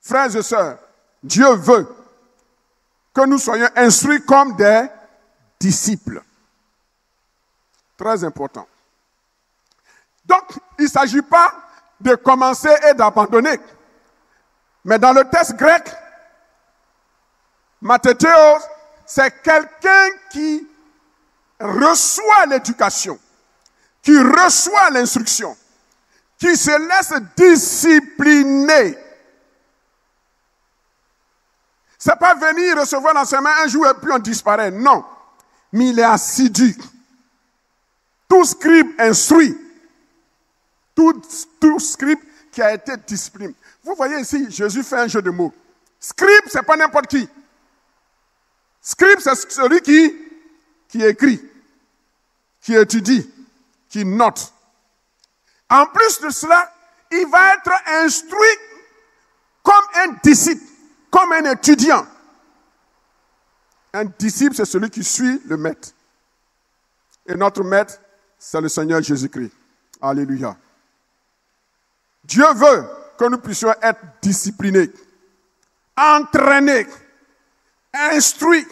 Frères et sœurs, Dieu veut que nous soyons instruits comme des disciples. Très important. Donc, il ne s'agit pas de commencer et d'abandonner. Mais dans le texte grec, mathétéos, c'est quelqu'un qui reçoit l'éducation, qui reçoit l'instruction, qui se laisse discipliner. Ce n'est pas venir recevoir l'enseignement un jour et puis on disparaît. Non. Mais il est assidu. Tout scribe instruit. Tout scribe qui a été discipliné. Vous voyez ici, Jésus fait un jeu de mots. Scribe, ce n'est pas n'importe qui. Scribe, c'est celui qui écrit, qui étudie, qui note. En plus de cela, il va être instruit comme un disciple, comme un étudiant. Un disciple, c'est celui qui suit le maître. Et notre maître, c'est le Seigneur Jésus-Christ. Alléluia. Dieu veut que nous puissions être disciplinés, entraînés, instruits,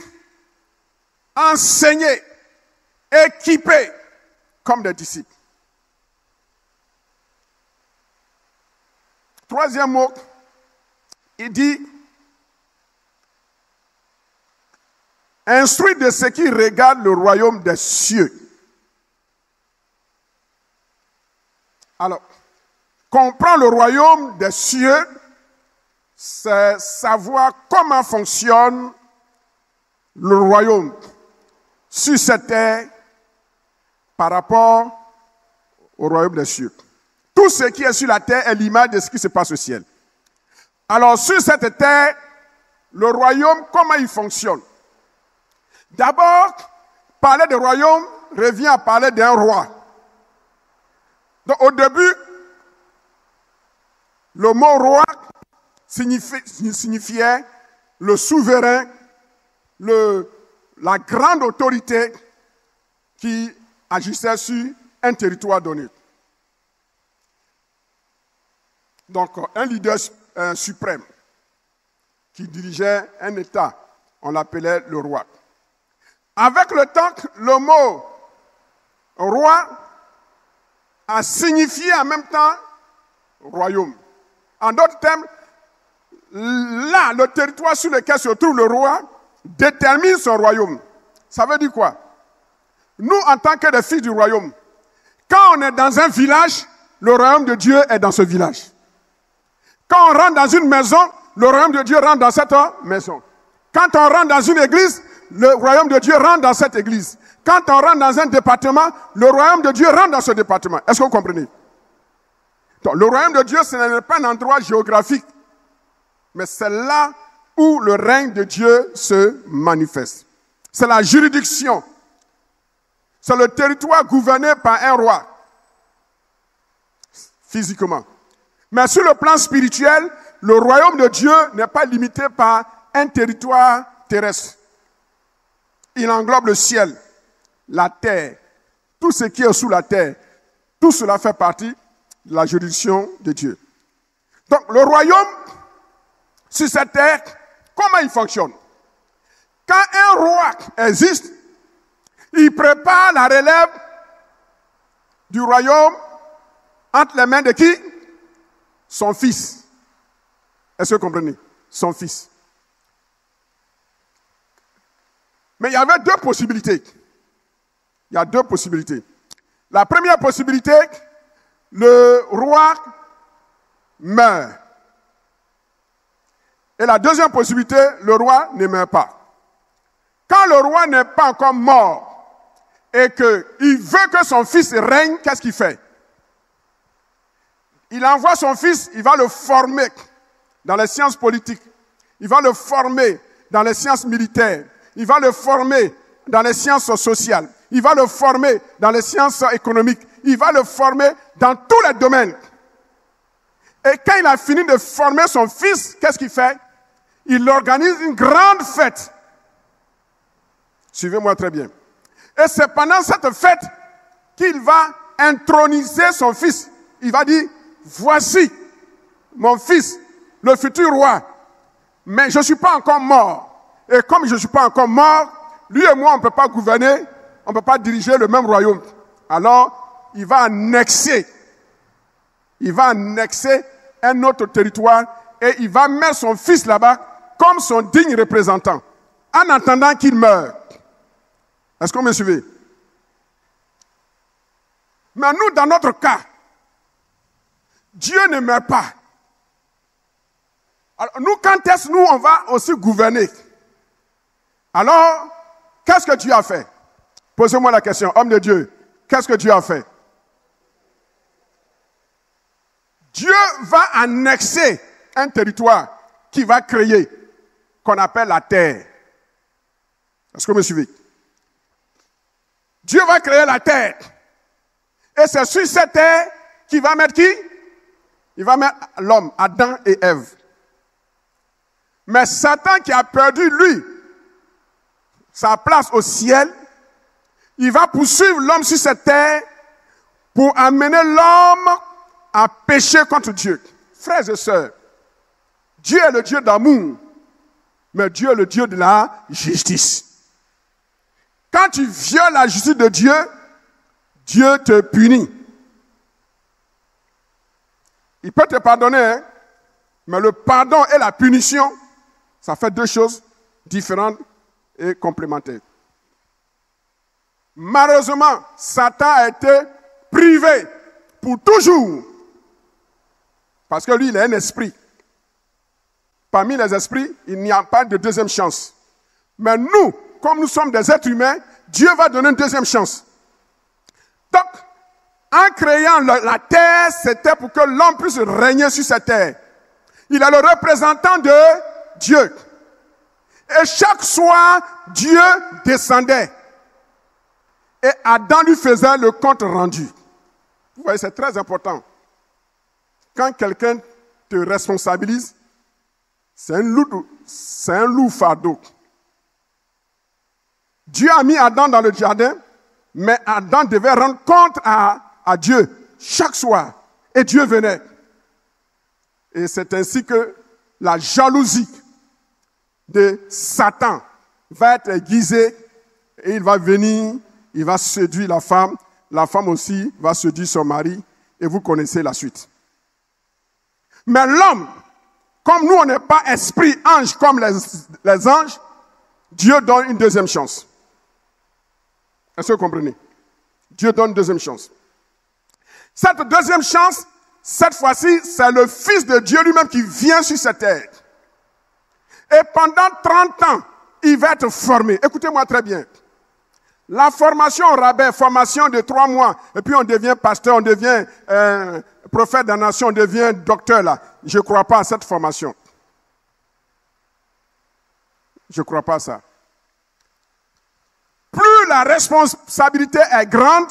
enseignés, équipés comme des disciples. Troisième mot, il dit instruit de ce qui regarde le royaume des cieux. Alors, comprendre le royaume des cieux, c'est savoir comment fonctionne le royaume sur cette terre par rapport au royaume des cieux. Tout ce qui est sur la terre est l'image de ce qui se passe au ciel. Alors, sur cette terre, le royaume, comment il fonctionne? D'abord, parler de royaume revient à parler d'un roi. Donc, au début, le mot roi signifiait le souverain, la grande autorité qui agissait sur un territoire donné. Donc, un leader suprême qui dirigeait un État, on l'appelait le roi. Avec le temps, le mot roi a signifié en même temps royaume. En d'autres termes, là, le territoire sur lequel se trouve le roi détermine son royaume. Ça veut dire quoi? Nous, en tant que des fils du royaume, quand on est dans un village, le royaume de Dieu est dans ce village. Quand on rentre dans une maison, le royaume de Dieu rentre dans cette maison. Quand on rentre dans une église, le royaume de Dieu rentre dans cette église. Quand on rentre dans un département, le royaume de Dieu rentre dans ce département. Est-ce que vous comprenez? Donc, le royaume de Dieu, ce n'est pas un endroit géographique, mais c'est là où le règne de Dieu se manifeste. C'est la juridiction. C'est le territoire gouverné par un roi, physiquement. Mais sur le plan spirituel, le royaume de Dieu n'est pas limité par un territoire terrestre. Il englobe le ciel, la terre, tout ce qui est sous la terre. Tout cela fait partie de la juridiction de Dieu. Donc, le royaume, sur cette terre, comment il fonctionne? Quand un roi existe, il prépare la relève du royaume entre les mains de qui? Son fils. Est-ce que vous comprenez? Son fils. Mais il y avait deux possibilités. Il y a deux possibilités. La première possibilité, le roi meurt. Et la deuxième possibilité, le roi ne meurt pas. Quand le roi n'est pas encore mort et qu'il veut que son fils règne, qu'est-ce qu'il fait? Il envoie son fils, il va le former dans les sciences politiques. Il va le former dans les sciences militaires. Il va le former dans les sciences sociales. Il va le former dans les sciences économiques. Il va le former dans tous les domaines. Et quand il a fini de former son fils, qu'est-ce qu'il fait? Il organise une grande fête. Suivez-moi très bien. Et c'est pendant cette fête qu'il va introniser son fils. Il va dire, voici mon fils, le futur roi. Mais je ne suis pas encore mort. Et comme je ne suis pas encore mort, lui et moi, on ne peut pas gouverner, on ne peut pas diriger le même royaume. Alors, il va annexer un autre territoire et il va mettre son fils là-bas comme son digne représentant, en attendant qu'il meure. Est-ce que vous me suivez? Mais nous, dans notre cas, Dieu ne meurt pas. Alors, nous, quand est-ce que nous, on va aussi gouverner? Alors, qu'est-ce que Dieu a fait? Posez-moi la question, homme de Dieu, qu'est-ce que Dieu a fait? Dieu va annexer un territoire qui va créer, qu'on appelle la terre. Est-ce que vous me suivez? Dieu va créer la terre. Et c'est sur cette terre qu'il va mettre qui? Il va mettre l'homme, Adam et Ève. Mais Satan qui a perdu, lui, sa place au ciel, il va poursuivre l'homme sur cette terre pour amener l'homme à pécher contre Dieu. Frères et sœurs, Dieu est le Dieu d'amour, mais Dieu est le Dieu de la justice. Quand tu violes la justice de Dieu, Dieu te punit. Il peut te pardonner, hein? Mais le pardon et la punition, ça fait deux choses différentes et complémentaires. Malheureusement, Satan a été privé pour toujours. Parce que lui, il est un esprit. Parmi les esprits, il n'y a pas de deuxième chance. Mais nous, comme nous sommes des êtres humains, Dieu va donner une deuxième chance. Donc, en créant la terre, c'était pour que l'homme puisse régner sur cette terre. Il est le représentant de Dieu. Et chaque soir, Dieu descendait. Et Adam lui faisait le compte rendu. Vous voyez, c'est très important. Quand quelqu'un te responsabilise, c'est un loup fardeau. Dieu a mis Adam dans le jardin, mais Adam devait rendre compte à Dieu chaque soir. Et Dieu venait. Et c'est ainsi que la jalousie de Satan va être aiguisée et il va venir, il va séduire la femme aussi va séduire son mari et vous connaissez la suite. Mais l'homme, comme nous on n'est pas esprit ange comme les anges, Dieu donne une deuxième chance. Est-ce que vous comprenez? Dieu donne une deuxième chance. Cette deuxième chance, cette fois-ci, c'est le Fils de Dieu lui-même qui vient sur cette terre. Et pendant 30 ans, il va être formé. Écoutez-moi très bien. La formation au rabais, formation de 3 mois, et puis on devient pasteur, on devient prophète de la nation, on devient docteur là. Je ne crois pas à cette formation. Je ne crois pas à ça. Plus la responsabilité est grande,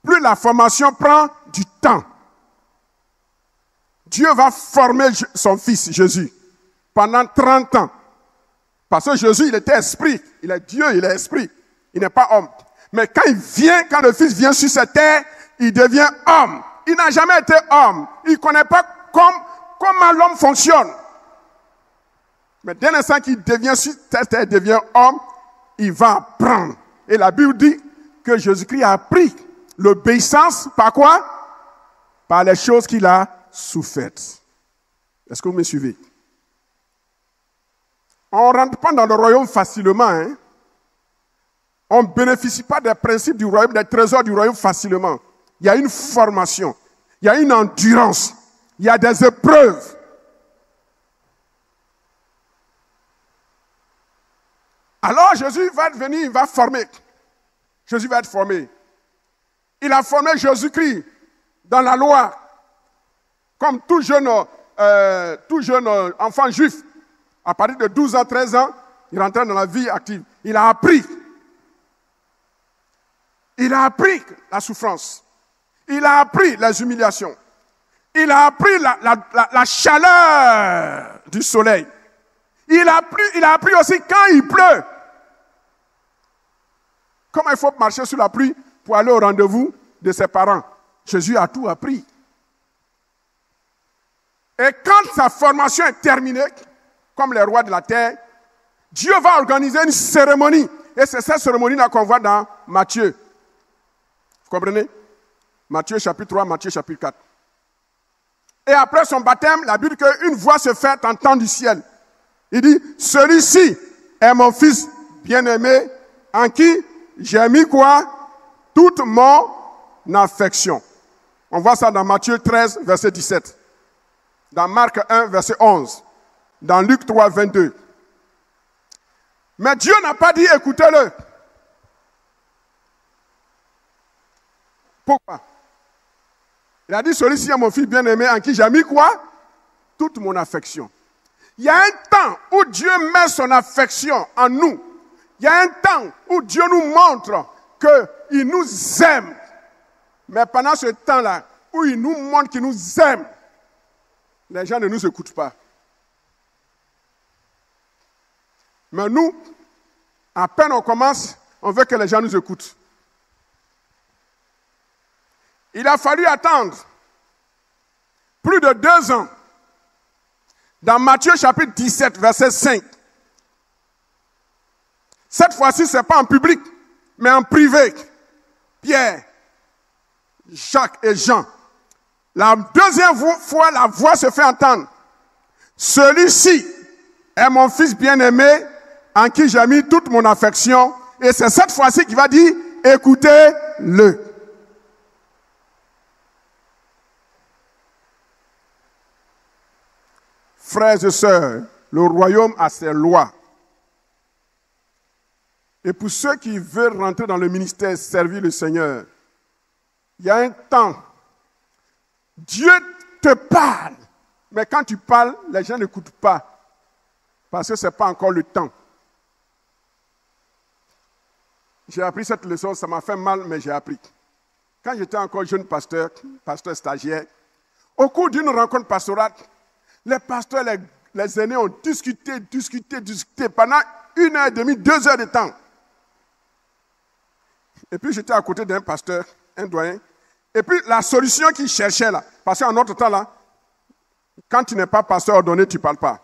plus la formation prend du temps. Dieu va former son fils, Jésus, pendant 30 ans. Parce que Jésus, il était esprit. Il est Dieu, il est esprit. Il n'est pas homme. Mais quand quand le fils vient sur cette terre, il devient homme. Il n'a jamais été homme. Il ne connaît pas comment l'homme fonctionne. Mais dès l'instant qu'il devient sur cette terre, il devient homme, il va apprendre. Et la Bible dit que Jésus-Christ a appris l'obéissance par quoi? Par les choses qu'il a souffert. Est-ce que vous me suivez? On ne rentre pas dans le royaume facilement. Hein? On ne bénéficie pas des principes du royaume, des trésors du royaume facilement. Il y a une formation, il y a une endurance, il y a des épreuves. Alors Jésus va venir, il va former. Jésus va être formé. Il a formé Jésus-Christ dans la loi. Comme tout jeune enfant juif, à partir de 12 ans, 13 ans, il rentrait dans la vie active. Il a appris. Il a appris la souffrance. Il a appris les humiliations. Il a appris la chaleur du soleil. Il a appris aussi quand il pleut. Comment il faut marcher sous la pluie pour aller au rendez-vous de ses parents. Jésus a tout appris. Et quand sa formation est terminée, comme les rois de la terre, Dieu va organiser une cérémonie. Et c'est cette cérémonie-là qu'on voit dans Matthieu. Vous comprenez? Matthieu chapitre 3, Matthieu chapitre 4. Et après son baptême, la Bible dit qu'une voix se fait entendre du ciel. Il dit, celui-ci est mon fils bien-aimé, en qui j'ai mis quoi? Toute mon affection. On voit ça dans Matthieu 13, verset 17. Dans Marc 1, verset 11. Dans Luc 3, 22. Mais Dieu n'a pas dit écoutez-le. Pourquoi? Il a dit celui-ci est mon fils bien-aimé en qui j'ai mis quoi? Toute mon affection. Il y a un temps où Dieu met son affection en nous. Il y a un temps où Dieu nous montre qu'il nous aime. Mais pendant ce temps-là, où il nous montre qu'il nous aime, les gens ne nous écoutent pas. Mais nous, à peine on commence, on veut que les gens nous écoutent. Il a fallu attendre plus de 2 ans. Dans Matthieu chapitre 17, verset 5. Cette fois-ci, ce n'est pas en public, mais en privé. Pierre, Jacques et Jean. La deuxième fois, la voix se fait entendre. Celui-ci est mon fils bien-aimé, en qui j'ai mis toute mon affection. Et c'est cette fois-ci qu'il va dire, écoutez-le. Frères et sœurs, le royaume a ses lois. Et pour ceux qui veulent rentrer dans le ministère, servir le Seigneur, il y a un temps. Dieu te parle. Mais quand tu parles, les gens n'écoutent pas. Parce que ce n'est pas encore le temps. J'ai appris cette leçon, ça m'a fait mal, mais j'ai appris. Quand j'étais encore jeune pasteur stagiaire, au cours d'une rencontre pastorale, les pasteurs, les aînés ont discuté pendant 1h30, 2 heures de temps. Et puis j'étais à côté d'un pasteur, un doyen. Et puis la solution qu'il cherchait là, parce qu'en notre temps là, quand tu n'es pas pasteur ordonné, tu ne parles pas.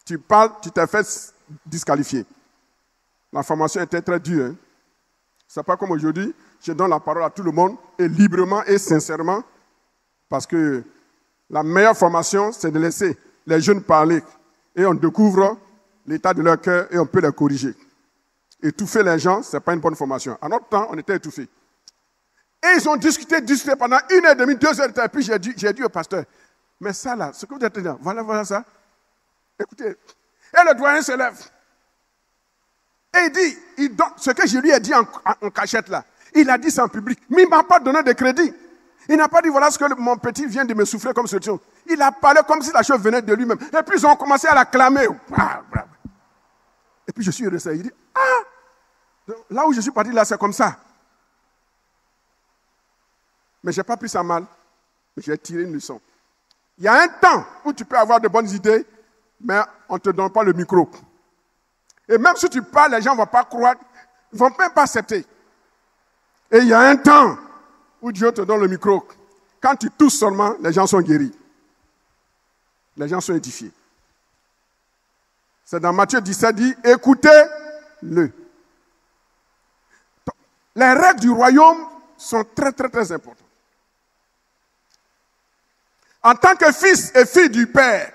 Tu parles, tu t'es fait disqualifier. La formation était très dure. Hein? Ce n'est pas comme aujourd'hui, je donne la parole à tout le monde, et librement et sincèrement, parce que la meilleure formation, c'est de laisser les jeunes parler. Et on découvre l'état de leur cœur et on peut les corriger. Étouffer les gens, ce n'est pas une bonne formation. À notre temps, on était étouffés. Et ils ont discuté pendant 1h30, 2 heures de temps. Et puis j'ai dit au pasteur, mais ça là, ce que vous êtes dit, voilà ça. Écoutez. Et le doyen se lève. Et il dit, ce que je lui ai dit en cachette là, il a dit ça en public. Mais il ne m'a pas donné de crédit. Il n'a pas dit, voilà ce que mon petit vient de me souffler comme solution. Il a parlé comme si la chose venait de lui-même. Et puis ils ont commencé à l'acclamer. Et puis je suis resté. Il dit, là où je suis parti là, c'est comme ça. Mais je n'ai pas pris ça mal. Mais j'ai tiré une leçon. Il y a un temps où tu peux avoir de bonnes idées, mais on ne te donne pas le micro. Et même si tu parles, les gens ne vont pas croire, ils ne vont même pas accepter. Et il y a un temps où Dieu te donne le micro. Quand tu tousses seulement, les gens sont guéris. Les gens sont édifiés. C'est dans Matthieu 17 dit, écoutez-le. Les règles du royaume sont très, très, très importantes. En tant que fils et fille du Père,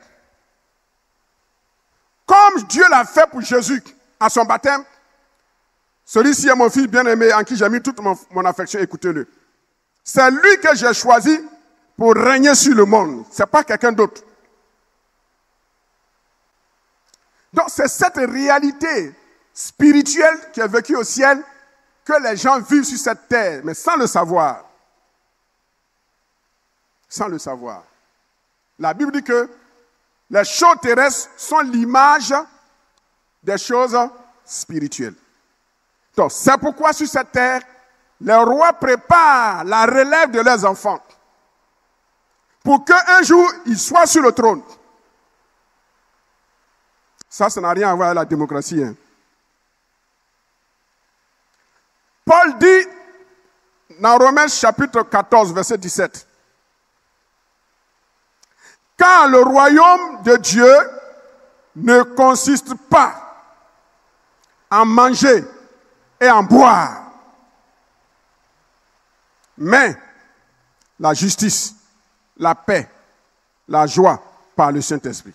comme Dieu l'a fait pour Jésus à son baptême, celui-ci est mon fils bien-aimé en qui j'ai mis toute mon affection, écoutez-le. C'est lui que j'ai choisi pour régner sur le monde. Ce n'est pas quelqu'un d'autre. Donc c'est cette réalité spirituelle qui est vécue au ciel que les gens vivent sur cette terre, mais sans le savoir. Sans le savoir. La Bible dit que les choses terrestres sont l'image des choses spirituelles. Donc, c'est pourquoi sur cette terre, les rois préparent la relève de leurs enfants pour qu'un jour, ils soient sur le trône. Ça n'a rien à voir avec la démocratie. Hein. Paul dit dans Romains chapitre 14, verset 17, Car le royaume de Dieu ne consiste pas en manger et en boire, mais la justice, la paix, la joie par le Saint-Esprit.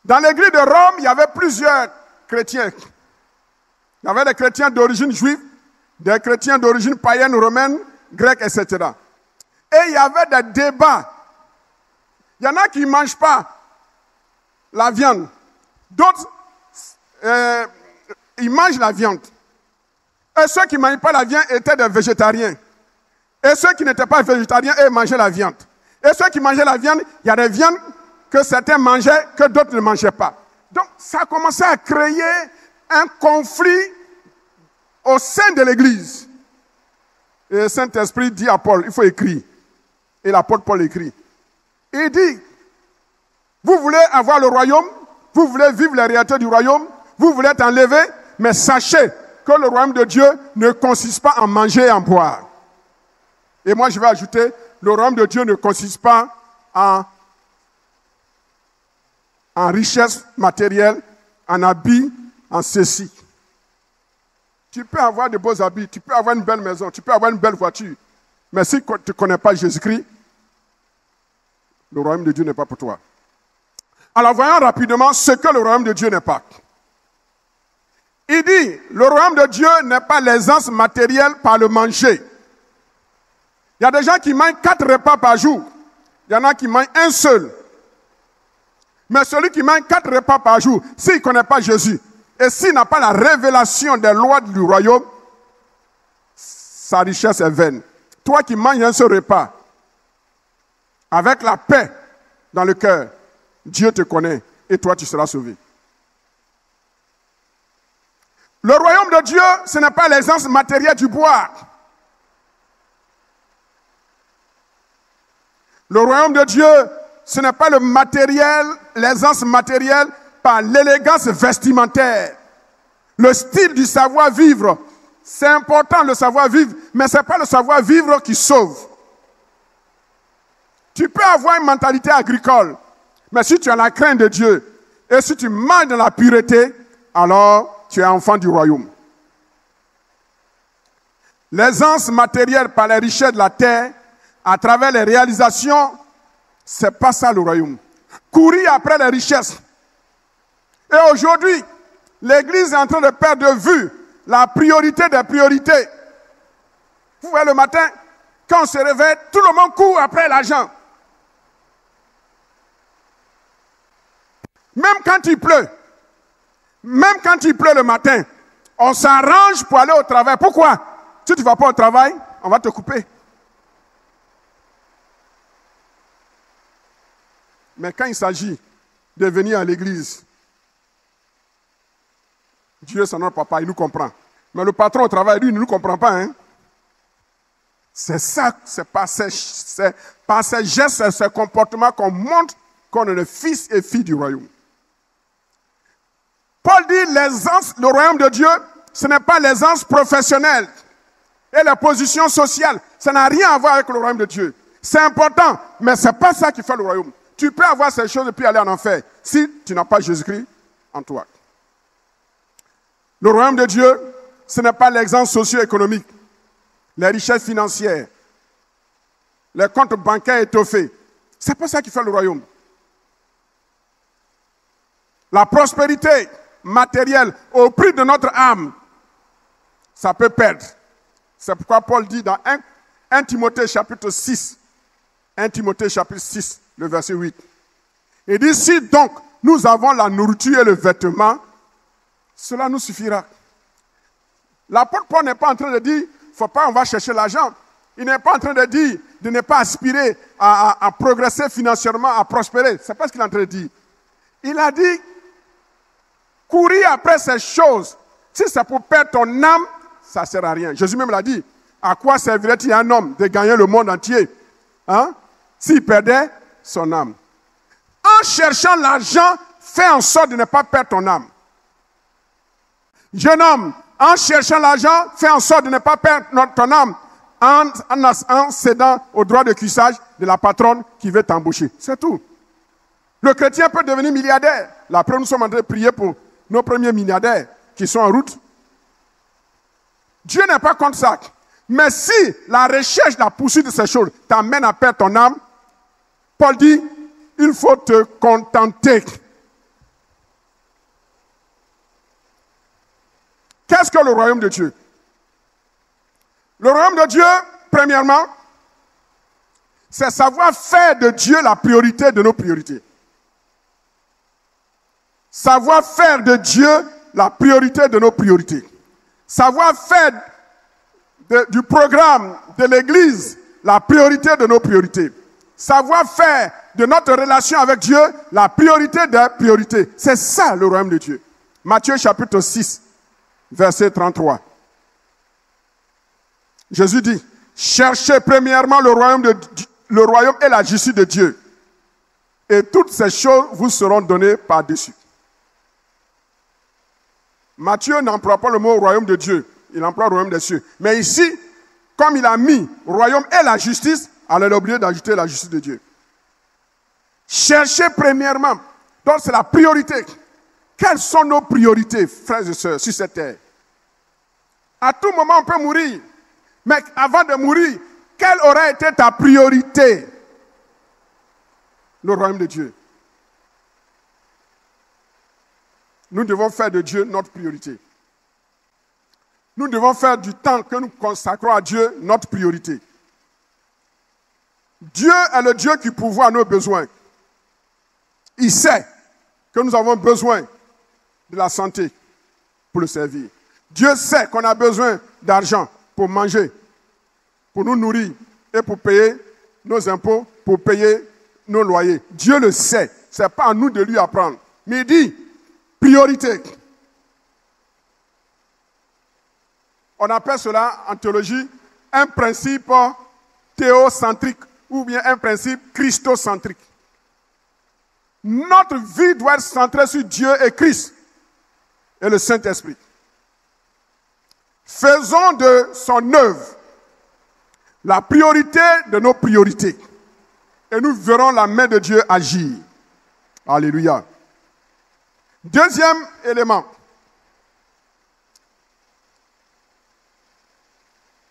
Dans l'église de Rome, il y avait plusieurs chrétiens. Il y avait des chrétiens d'origine juive, des chrétiens d'origine païenne, romaine, grecque, etc. Et il y avait des débats. Il y en a qui ne mangent pas la viande. D'autres, ils mangent la viande. Et ceux qui ne mangent pas la viande étaient des végétariens. Et ceux qui n'étaient pas végétariens, eux, mangeaient la viande. Et ceux qui mangeaient la viande, il y a des viandes que certains mangeaient, que d'autres ne mangeaient pas. Donc, ça a commencé à créer un conflit au sein de l'Église. Et le Saint-Esprit dit à Paul, il faut écrire. Et l'apôtre Paul écrit. Il dit, vous voulez avoir le royaume, vous voulez vivre les réalités du royaume, vous voulez être enlevé, mais sachez que le royaume de Dieu ne consiste pas en manger et en boire. Et moi, je vais ajouter, le royaume de Dieu ne consiste pas en richesse matérielle, en habits, en ceci. Tu peux avoir de beaux habits, tu peux avoir une belle maison, tu peux avoir une belle voiture. Mais si tu ne connais pas Jésus-Christ, le royaume de Dieu n'est pas pour toi. Alors voyons rapidement ce que le royaume de Dieu n'est pas. Il dit, le royaume de Dieu n'est pas l'aisance matérielle par le manger. Il y a des gens qui mangent 4 repas par jour. Il y en a qui mangent un seul. Mais celui qui mange 4 repas par jour, s'il ne connaît pas Jésus, et s'il n'a pas la révélation des lois du royaume, sa richesse est vaine. Toi qui manges un seul repas, avec la paix dans le cœur, Dieu te connaît et toi tu seras sauvé. Le royaume de Dieu, ce n'est pas l'aisance matérielle du bois. Le royaume de Dieu, ce n'est pas le matériel, l'aisance matérielle par l'élégance vestimentaire. Le style du savoir-vivre, c'est important le savoir-vivre, mais ce n'est pas le savoir-vivre qui sauve. Tu peux avoir une mentalité agricole, mais si tu as la crainte de Dieu et si tu manges dans la pureté, alors tu es enfant du royaume. L'aisance matérielle par les richesses de la terre, à travers les réalisations, c'est pas ça le royaume. Courir après les richesses. Et aujourd'hui, l'Église est en train de perdre de vue la priorité des priorités. Vous voyez, le matin, quand on se réveille, tout le monde court après l'argent. Même quand il pleut, le matin, on s'arrange pour aller au travail. Pourquoi? Si tu ne vas pas au travail, on va te couper. Mais quand il s'agit de venir à l'église, Dieu c'est notre papa, il nous comprend. Mais le patron au travail, lui, il ne nous comprend pas. Hein? C'est ça, c'est par ces gestes, ces comportements qu'on montre qu'on est le fils et fille du royaume. Paul dit l'aisance, le royaume de Dieu, ce n'est pas l'aisance professionnelle et la position sociale. Ça n'a rien à voir avec le royaume de Dieu. C'est important, mais ce n'est pas ça qui fait le royaume. Tu peux avoir ces choses et puis aller en enfer si tu n'as pas Jésus-Christ en toi. Le royaume de Dieu, ce n'est pas l'exemple socio-économique, les richesses financières, les comptes bancaires étoffés. Ce n'est pas ça qui fait le royaume. La prospérité matérielle au prix de notre âme, ça peut perdre. C'est pourquoi Paul dit dans 1 Timothée chapitre 6, 1 Timothée chapitre 6, le verset 8. Il dit, si donc nous avons la nourriture et le vêtement, cela nous suffira. L'apôtre Paul n'est pas en train de dire, faut pas, on va chercher l'argent. Il n'est pas en train de dire de ne pas aspirer à progresser financièrement, à prospérer. C'est pas ce qu'il est en train de dire. Il a dit, courir après ces choses, si c'est pour perdre ton âme, ça ne sert à rien. Jésus même l'a dit, à quoi servirait-il à un homme de gagner le monde entier, hein, s'il perdait son âme? En cherchant l'argent, fais en sorte de ne pas perdre ton âme. Jeune homme, en cherchant l'argent, fais en sorte de ne pas perdre ton âme. en cédant au droit de cuissage de la patronne qui veut t'embaucher. C'est tout. Le chrétien peut devenir milliardaire. Là, après, nous sommes en train de prier pour nos premiers milliardaires qui sont en route. Dieu n'est pas contre ça. Mais si la recherche, la poursuite de ces choses t'amène à perdre ton âme, Paul dit, il faut te contenter. Qu'est-ce que le royaume de Dieu? Le royaume de Dieu, premièrement, c'est savoir faire de Dieu la priorité de nos priorités. Savoir faire de Dieu la priorité de nos priorités. Savoir faire du programme de l'Église la priorité de nos priorités. Savoir faire de notre relation avec Dieu la priorité des priorités. C'est ça le royaume de Dieu. Matthieu chapitre 6, verset 33. Jésus dit, cherchez premièrement le royaume et la justice de Dieu. Et toutes ces choses vous seront données par-dessus. Matthieu n'emploie pas le mot royaume de Dieu, il emploie le royaume des cieux. Mais ici, comme il a mis royaume et la justice, alors il a oublié d'ajouter la justice de Dieu. Cherchez premièrement. Donc c'est la priorité. Quelles sont nos priorités, frères et sœurs, sur cette terre? À tout moment, on peut mourir. Mais avant de mourir, quelle aurait été ta priorité? Le royaume de Dieu. Nous devons faire de Dieu notre priorité. Nous devons faire du temps que nous consacrons à Dieu notre priorité. Dieu est le Dieu qui pourvoit à nos besoins. Il sait que nous avons besoin de la santé pour le servir. Dieu sait qu'on a besoin d'argent pour manger, pour nous nourrir et pour payer nos impôts, pour payer nos loyers. Dieu le sait. Ce n'est pas à nous de lui apprendre. Mais il dit, priorité. On appelle cela en théologie un principe théocentrique ou bien un principe christocentrique. Notre vie doit être centrée sur Dieu et Christ et le Saint-Esprit. Faisons de son œuvre la priorité de nos priorités et nous verrons la main de Dieu agir. Alléluia. Deuxième élément.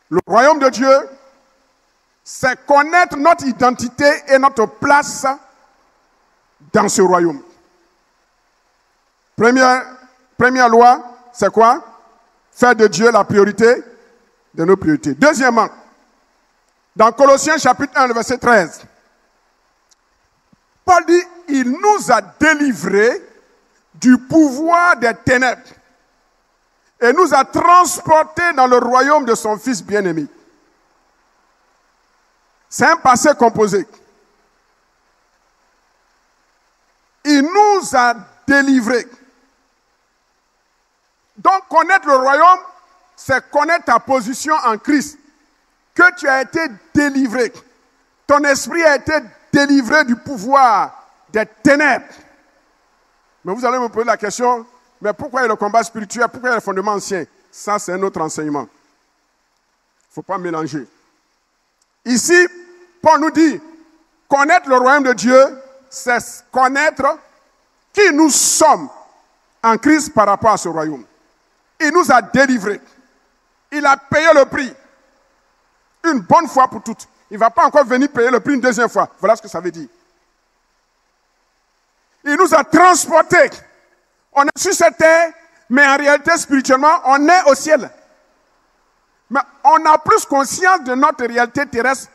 Le royaume de Dieu, c'est connaître notre identité et notre place dans ce royaume. Première loi, c'est quoi? Faire de Dieu la priorité de nos priorités. Deuxièmement, dans Colossiens chapitre 1, le verset 13, Paul dit, il nous a délivrés du pouvoir des ténèbres et nous a transportés dans le royaume de son Fils bien-aimé. C'est un passé composé. Il nous a délivrés. Donc, connaître le royaume, c'est connaître ta position en Christ. Que tu as été délivré. Ton esprit a été délivré du pouvoir des ténèbres. Mais vous allez me poser la question, mais pourquoi il y a le combat spirituel? Pourquoi il y a le fondement ancien? Ça, c'est un autre enseignement. Il ne faut pas mélanger. Ici, Paul nous dit, connaître le royaume de Dieu, c'est connaître qui nous sommes en Christ par rapport à ce royaume. Il nous a délivrés. Il a payé le prix. Une bonne fois pour toutes. Il ne va pas encore venir payer le prix une deuxième fois. Voilà ce que ça veut dire. Il nous a transportés. On est sur cette terre, mais en réalité, spirituellement, on est au ciel. Mais on a plus conscience de notre réalité terrestre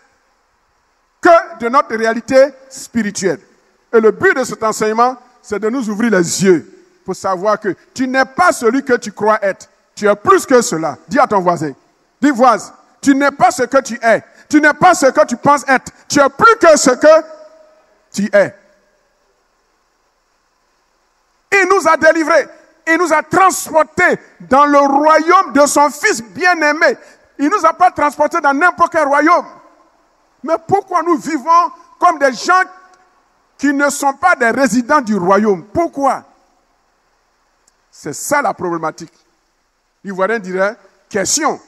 que de notre réalité spirituelle. Et le but de cet enseignement, c'est de nous ouvrir les yeux pour savoir que tu n'es pas celui que tu crois être. Tu es plus que cela. Dis à ton voisin. Dis voisin, tu n'es pas ce que tu es. Tu n'es pas ce que tu penses être. Tu es plus que ce que tu es. Il nous a délivrés. Il nous a transportés dans le royaume de son Fils bien-aimé. Il ne nous a pas transportés dans n'importe quel royaume. Mais pourquoi nous vivons comme des gens qui ne sont pas des résidents du royaume? Pourquoi? C'est ça la problématique. L'Ivoirien dirait, question.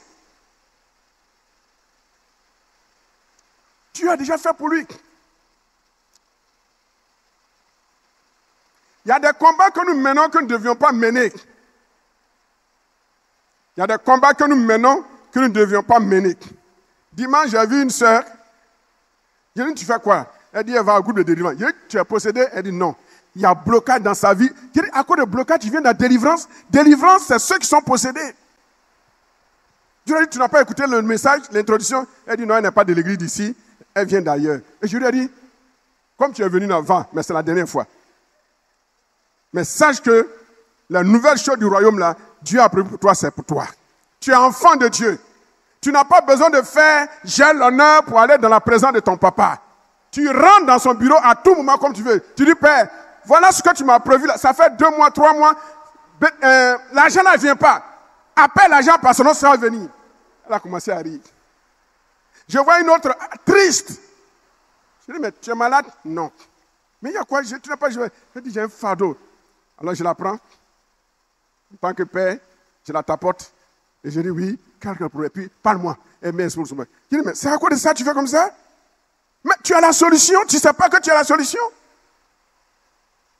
Dieu a déjà fait pour lui. Il y a des combats que nous menons que nous ne devions pas mener. Il y a des combats que nous menons que nous ne devions pas mener. Dimanche, j'ai vu une sœur. J'ai dit, tu fais quoi? Elle dit, elle va au groupe de délivrance. J'ai dit, tu es possédé? Elle dit, non. Il y a blocage dans sa vie. J'ai dit, à cause de blocage, tu viens de la délivrance. Délivrance, c'est ceux qui sont possédés. Je lui ai dit, tu n'as pas écouté le message, l'introduction? Elle dit, non, elle n'est pas de l'église d'ici. Elle vient d'ailleurs. Et je lui ai dit, comme tu es venu avant, mais c'est la dernière fois. Mais sache que la nouvelle chose du royaume, là, Dieu a prévu pour toi, c'est pour toi. Tu es enfant de Dieu. Tu n'as pas besoin de faire j'ai l'honneur pour aller dans la présence de ton papa. Tu rentres dans son bureau à tout moment comme tu veux. Tu dis, Père, voilà ce que tu m'as prévu là. Ça fait 2 mois, 3 mois. L'argent là ne vient pas. Appelle l'argent parce que non, ça va venir. Elle a commencé à rire. Je vois une autre triste. Je dis, mais tu es malade? Non. Mais il y a quoi? Tu n'as pas joué. Je dis, j'ai un fardeau. Alors je la prends. En tant que père, je la tapote. Et je dis, oui, quelqu'un pour. Et puis, parle-moi. Et mets sur moi. Je dis, mais c'est à quoi de ça tu fais comme ça? Mais tu as la solution. Tu ne sais pas que tu as la solution.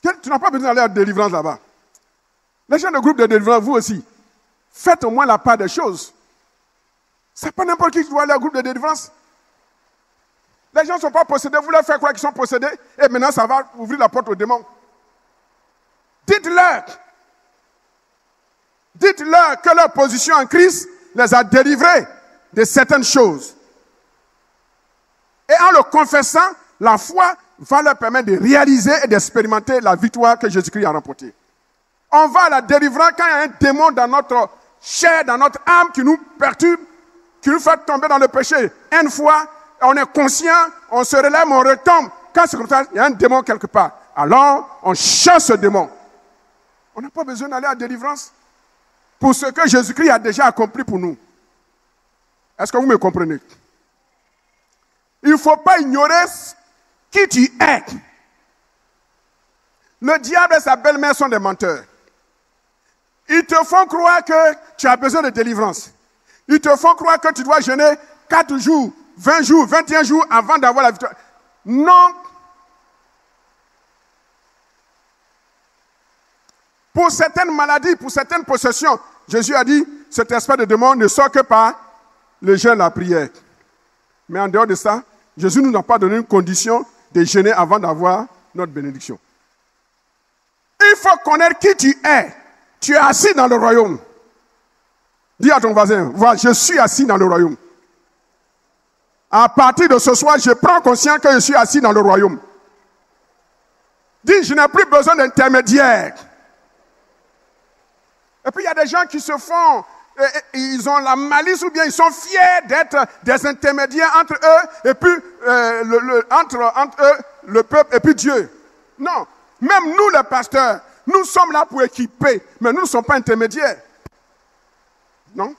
Tu n'as pas besoin d'aller à la délivrance là-bas. Les gens de groupe de délivrance, vous aussi, faites au moins la part des choses. Ce n'est pas n'importe qui doit aller au groupe de délivrance. Les gens ne sont pas possédés. Vous leur faites croire qu'ils sont possédés. Et maintenant, ça va ouvrir la porte aux démons. Dites-leur. Dites-leur que leur position en Christ les a délivrés de certaines choses. Et en le confessant, la foi va leur permettre de réaliser et d'expérimenter la victoire que Jésus-Christ a remportée. On va à la délivrance quand il y a un démon dans notre chair, dans notre âme qui nous perturbe, qui nous fait tomber dans le péché. Une fois, on est conscient, on se relève, on retombe. Quand c'est comme ça, il y a un démon quelque part. Alors, on chasse ce démon. On n'a pas besoin d'aller à la délivrance pour ce que Jésus-Christ a déjà accompli pour nous. Est-ce que vous me comprenez? Il ne faut pas ignorer qui tu es. Le diable et sa belle-mère sont des menteurs. Ils te font croire que tu as besoin de délivrance. Ils te font croire que tu dois jeûner 4 jours, 20 jours, 21 jours avant d'avoir la victoire. Non. Pour certaines maladies, pour certaines possessions, Jésus a dit, cet esprit de démon ne sort que par le jeûne, la prière. Mais en dehors de ça, Jésus ne nous a pas donné une condition de jeûner avant d'avoir notre bénédiction. Il faut connaître qui tu es. Tu es assis dans le royaume. Dis à ton voisin, voilà, je suis assis dans le royaume. À partir de ce soir, je prends conscience que je suis assis dans le royaume. Dis, je n'ai plus besoin d'intermédiaire. Et puis il y a des gens qui se font, ils ont la malice ou bien ils sont fiers d'être des intermédiaires entre eux et puis entre eux, le peuple et puis Dieu. Non, même nous les pasteurs, nous sommes là pour équiper, mais nous ne sommes pas intermédiaires. Non,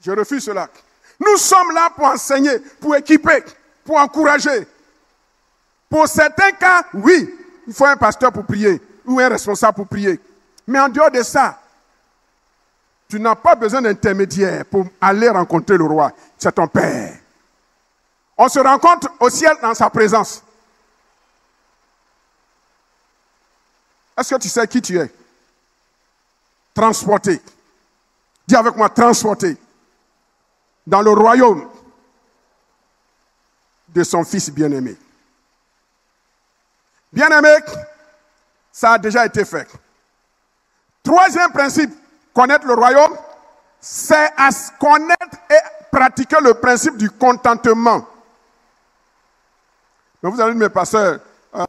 je refuse cela. Nous sommes là pour enseigner, pour équiper, pour encourager. Pour certains cas, oui, il faut un pasteur pour prier ou un responsable pour prier. Mais en dehors de ça, tu n'as pas besoin d'intermédiaire pour aller rencontrer le roi. C'est ton Père. On se rencontre au ciel dans sa présence. Est-ce que tu sais qui tu es? Transporté. Dis avec moi, transporté. Dans le royaume de son Fils bien-aimé. Bien-aimé, ça a déjà été fait. Troisième principe, connaître le royaume, c'est à connaître et pratiquer le principe du contentement. Mais vous allez dire, mes pasteurs,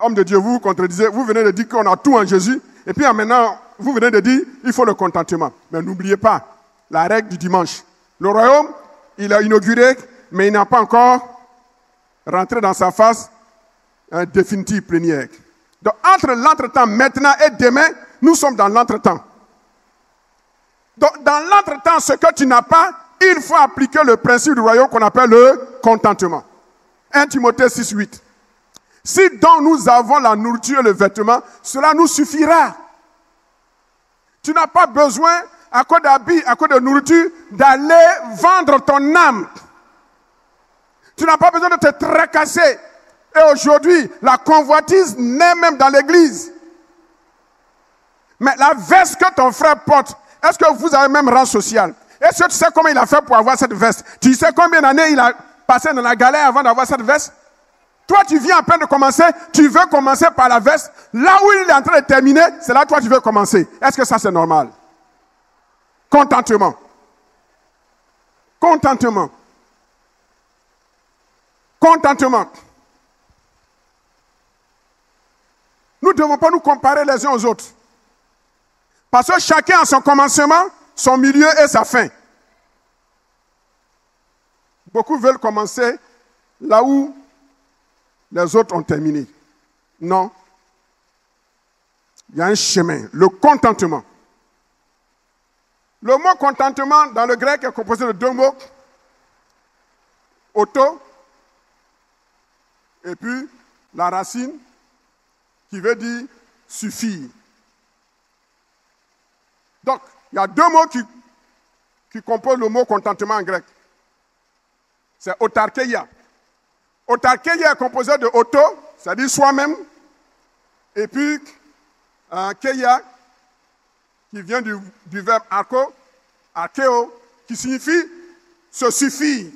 hommes de Dieu, vous vous contredisez, vous venez de dire qu'on a tout en Jésus, et puis maintenant, vous venez de dire, il faut le contentement. Mais n'oubliez pas, la règle du dimanche. Le royaume, il a inauguré, mais il n'a pas encore rentré dans sa phase définitive plénière. Donc, entre l'entretemps maintenant et demain, nous sommes dans l'entretemps. Donc, dans l'entretemps, ce que tu n'as pas, il faut appliquer le principe du royaume qu'on appelle le contentement. 1 Timothée 6, 8. Si donc nous avons la nourriture et le vêtement, cela nous suffira. Tu n'as pas besoin, à cause d'habits, à cause de nourriture, d'aller vendre ton âme. Tu n'as pas besoin de te tracasser. Et aujourd'hui, la convoitise naît même dans l'église. Mais la veste que ton frère porte, est-ce que vous avez même rang social? Est-ce que tu sais comment il a fait pour avoir cette veste? Tu sais combien d'années il a passé dans la galère avant d'avoir cette veste? Toi, tu viens à peine de commencer, tu veux commencer par la veste. Là où il est en train de terminer, c'est là que toi tu veux commencer. Est-ce que ça c'est normal? Contentement. Contentement. Contentement. Nous ne devons pas nous comparer les uns aux autres. Parce que chacun a son commencement, son milieu et sa fin. Beaucoup veulent commencer là où les autres ont terminé. Non. Il y a un chemin, le contentement. Le mot contentement dans le grec est composé de deux mots. Auto et puis la racine qui veut dire suffire. Donc, il y a deux mots qui composent le mot contentement en grec. C'est autarkeia. Autarkeia est composé de auto, c'est-à-dire soi-même, et puis keia, qui vient du verbe arko, arkeo, qui signifie se suffire,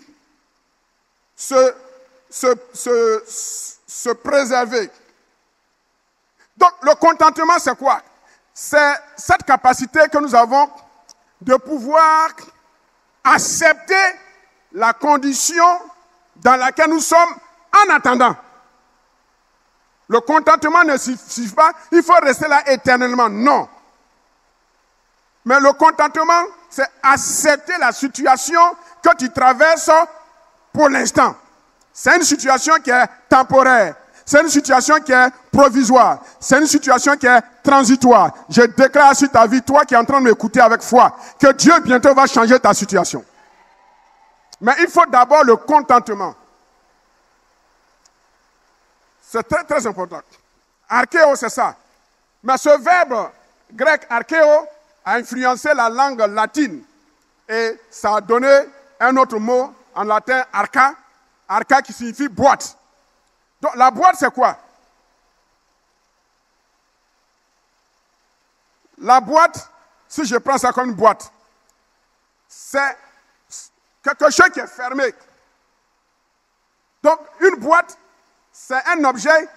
se préserver. Donc, le contentement, c'est quoi? C'est cette capacité que nous avons de pouvoir accepter la condition dans laquelle nous sommes en attendant. Le contentement ne suffit pas, il faut rester là éternellement. Non. Mais le contentement, c'est accepter la situation que tu traverses pour l'instant. C'est une situation qui est temporaire. C'est une situation qui est provisoire. C'est une situation qui est transitoire. Je déclare sur ta vie, toi qui es en train de m'écouter avec foi, que Dieu bientôt va changer ta situation. Mais il faut d'abord le contentement. C'est très très important. Archéo, c'est ça. Mais ce verbe grec archéo a influencé la langue latine. Et ça a donné un autre mot en latin, arca. Arca qui signifie boîte. Donc la boîte, c'est quoi? La boîte, si je prends ça comme une boîte, c'est quelque chose qui est fermé. Donc une boîte, c'est un objet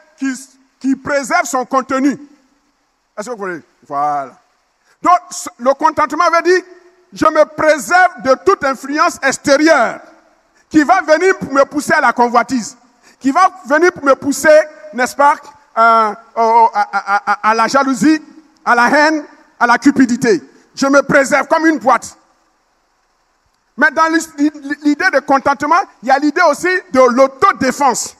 qui préserve son contenu. Est-ce que vous voyez? Voilà. Donc le contentement veut dire, je me préserve de toute influence extérieure qui va venir pour me pousser à la convoitise, qui va venir pour me pousser, n'est-ce pas, à la jalousie, à la haine, à la cupidité. Je me préserve comme une boîte. Mais dans l'idée de contentement, il y a l'idée aussi de l'autodéfense.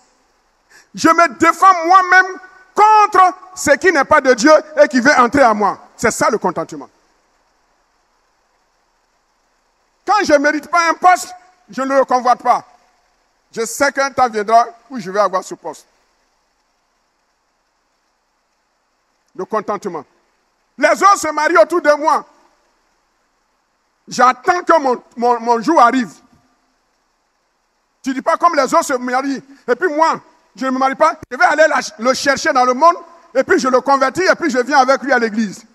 Je me défends moi-même contre ce qui n'est pas de Dieu et qui veut entrer à moi. C'est ça le contentement. Quand je ne mérite pas un poste, je ne le convoite pas. Je sais qu'un temps viendra où je vais avoir ce poste. Le contentement. Les autres se marient autour de moi. J'attends que mon jour arrive. Tu ne dis pas comme les autres se marient. Et puis moi, je ne me marie pas. Je vais aller le chercher dans le monde. Et puis je le convertis. Et puis je viens avec lui à l'église.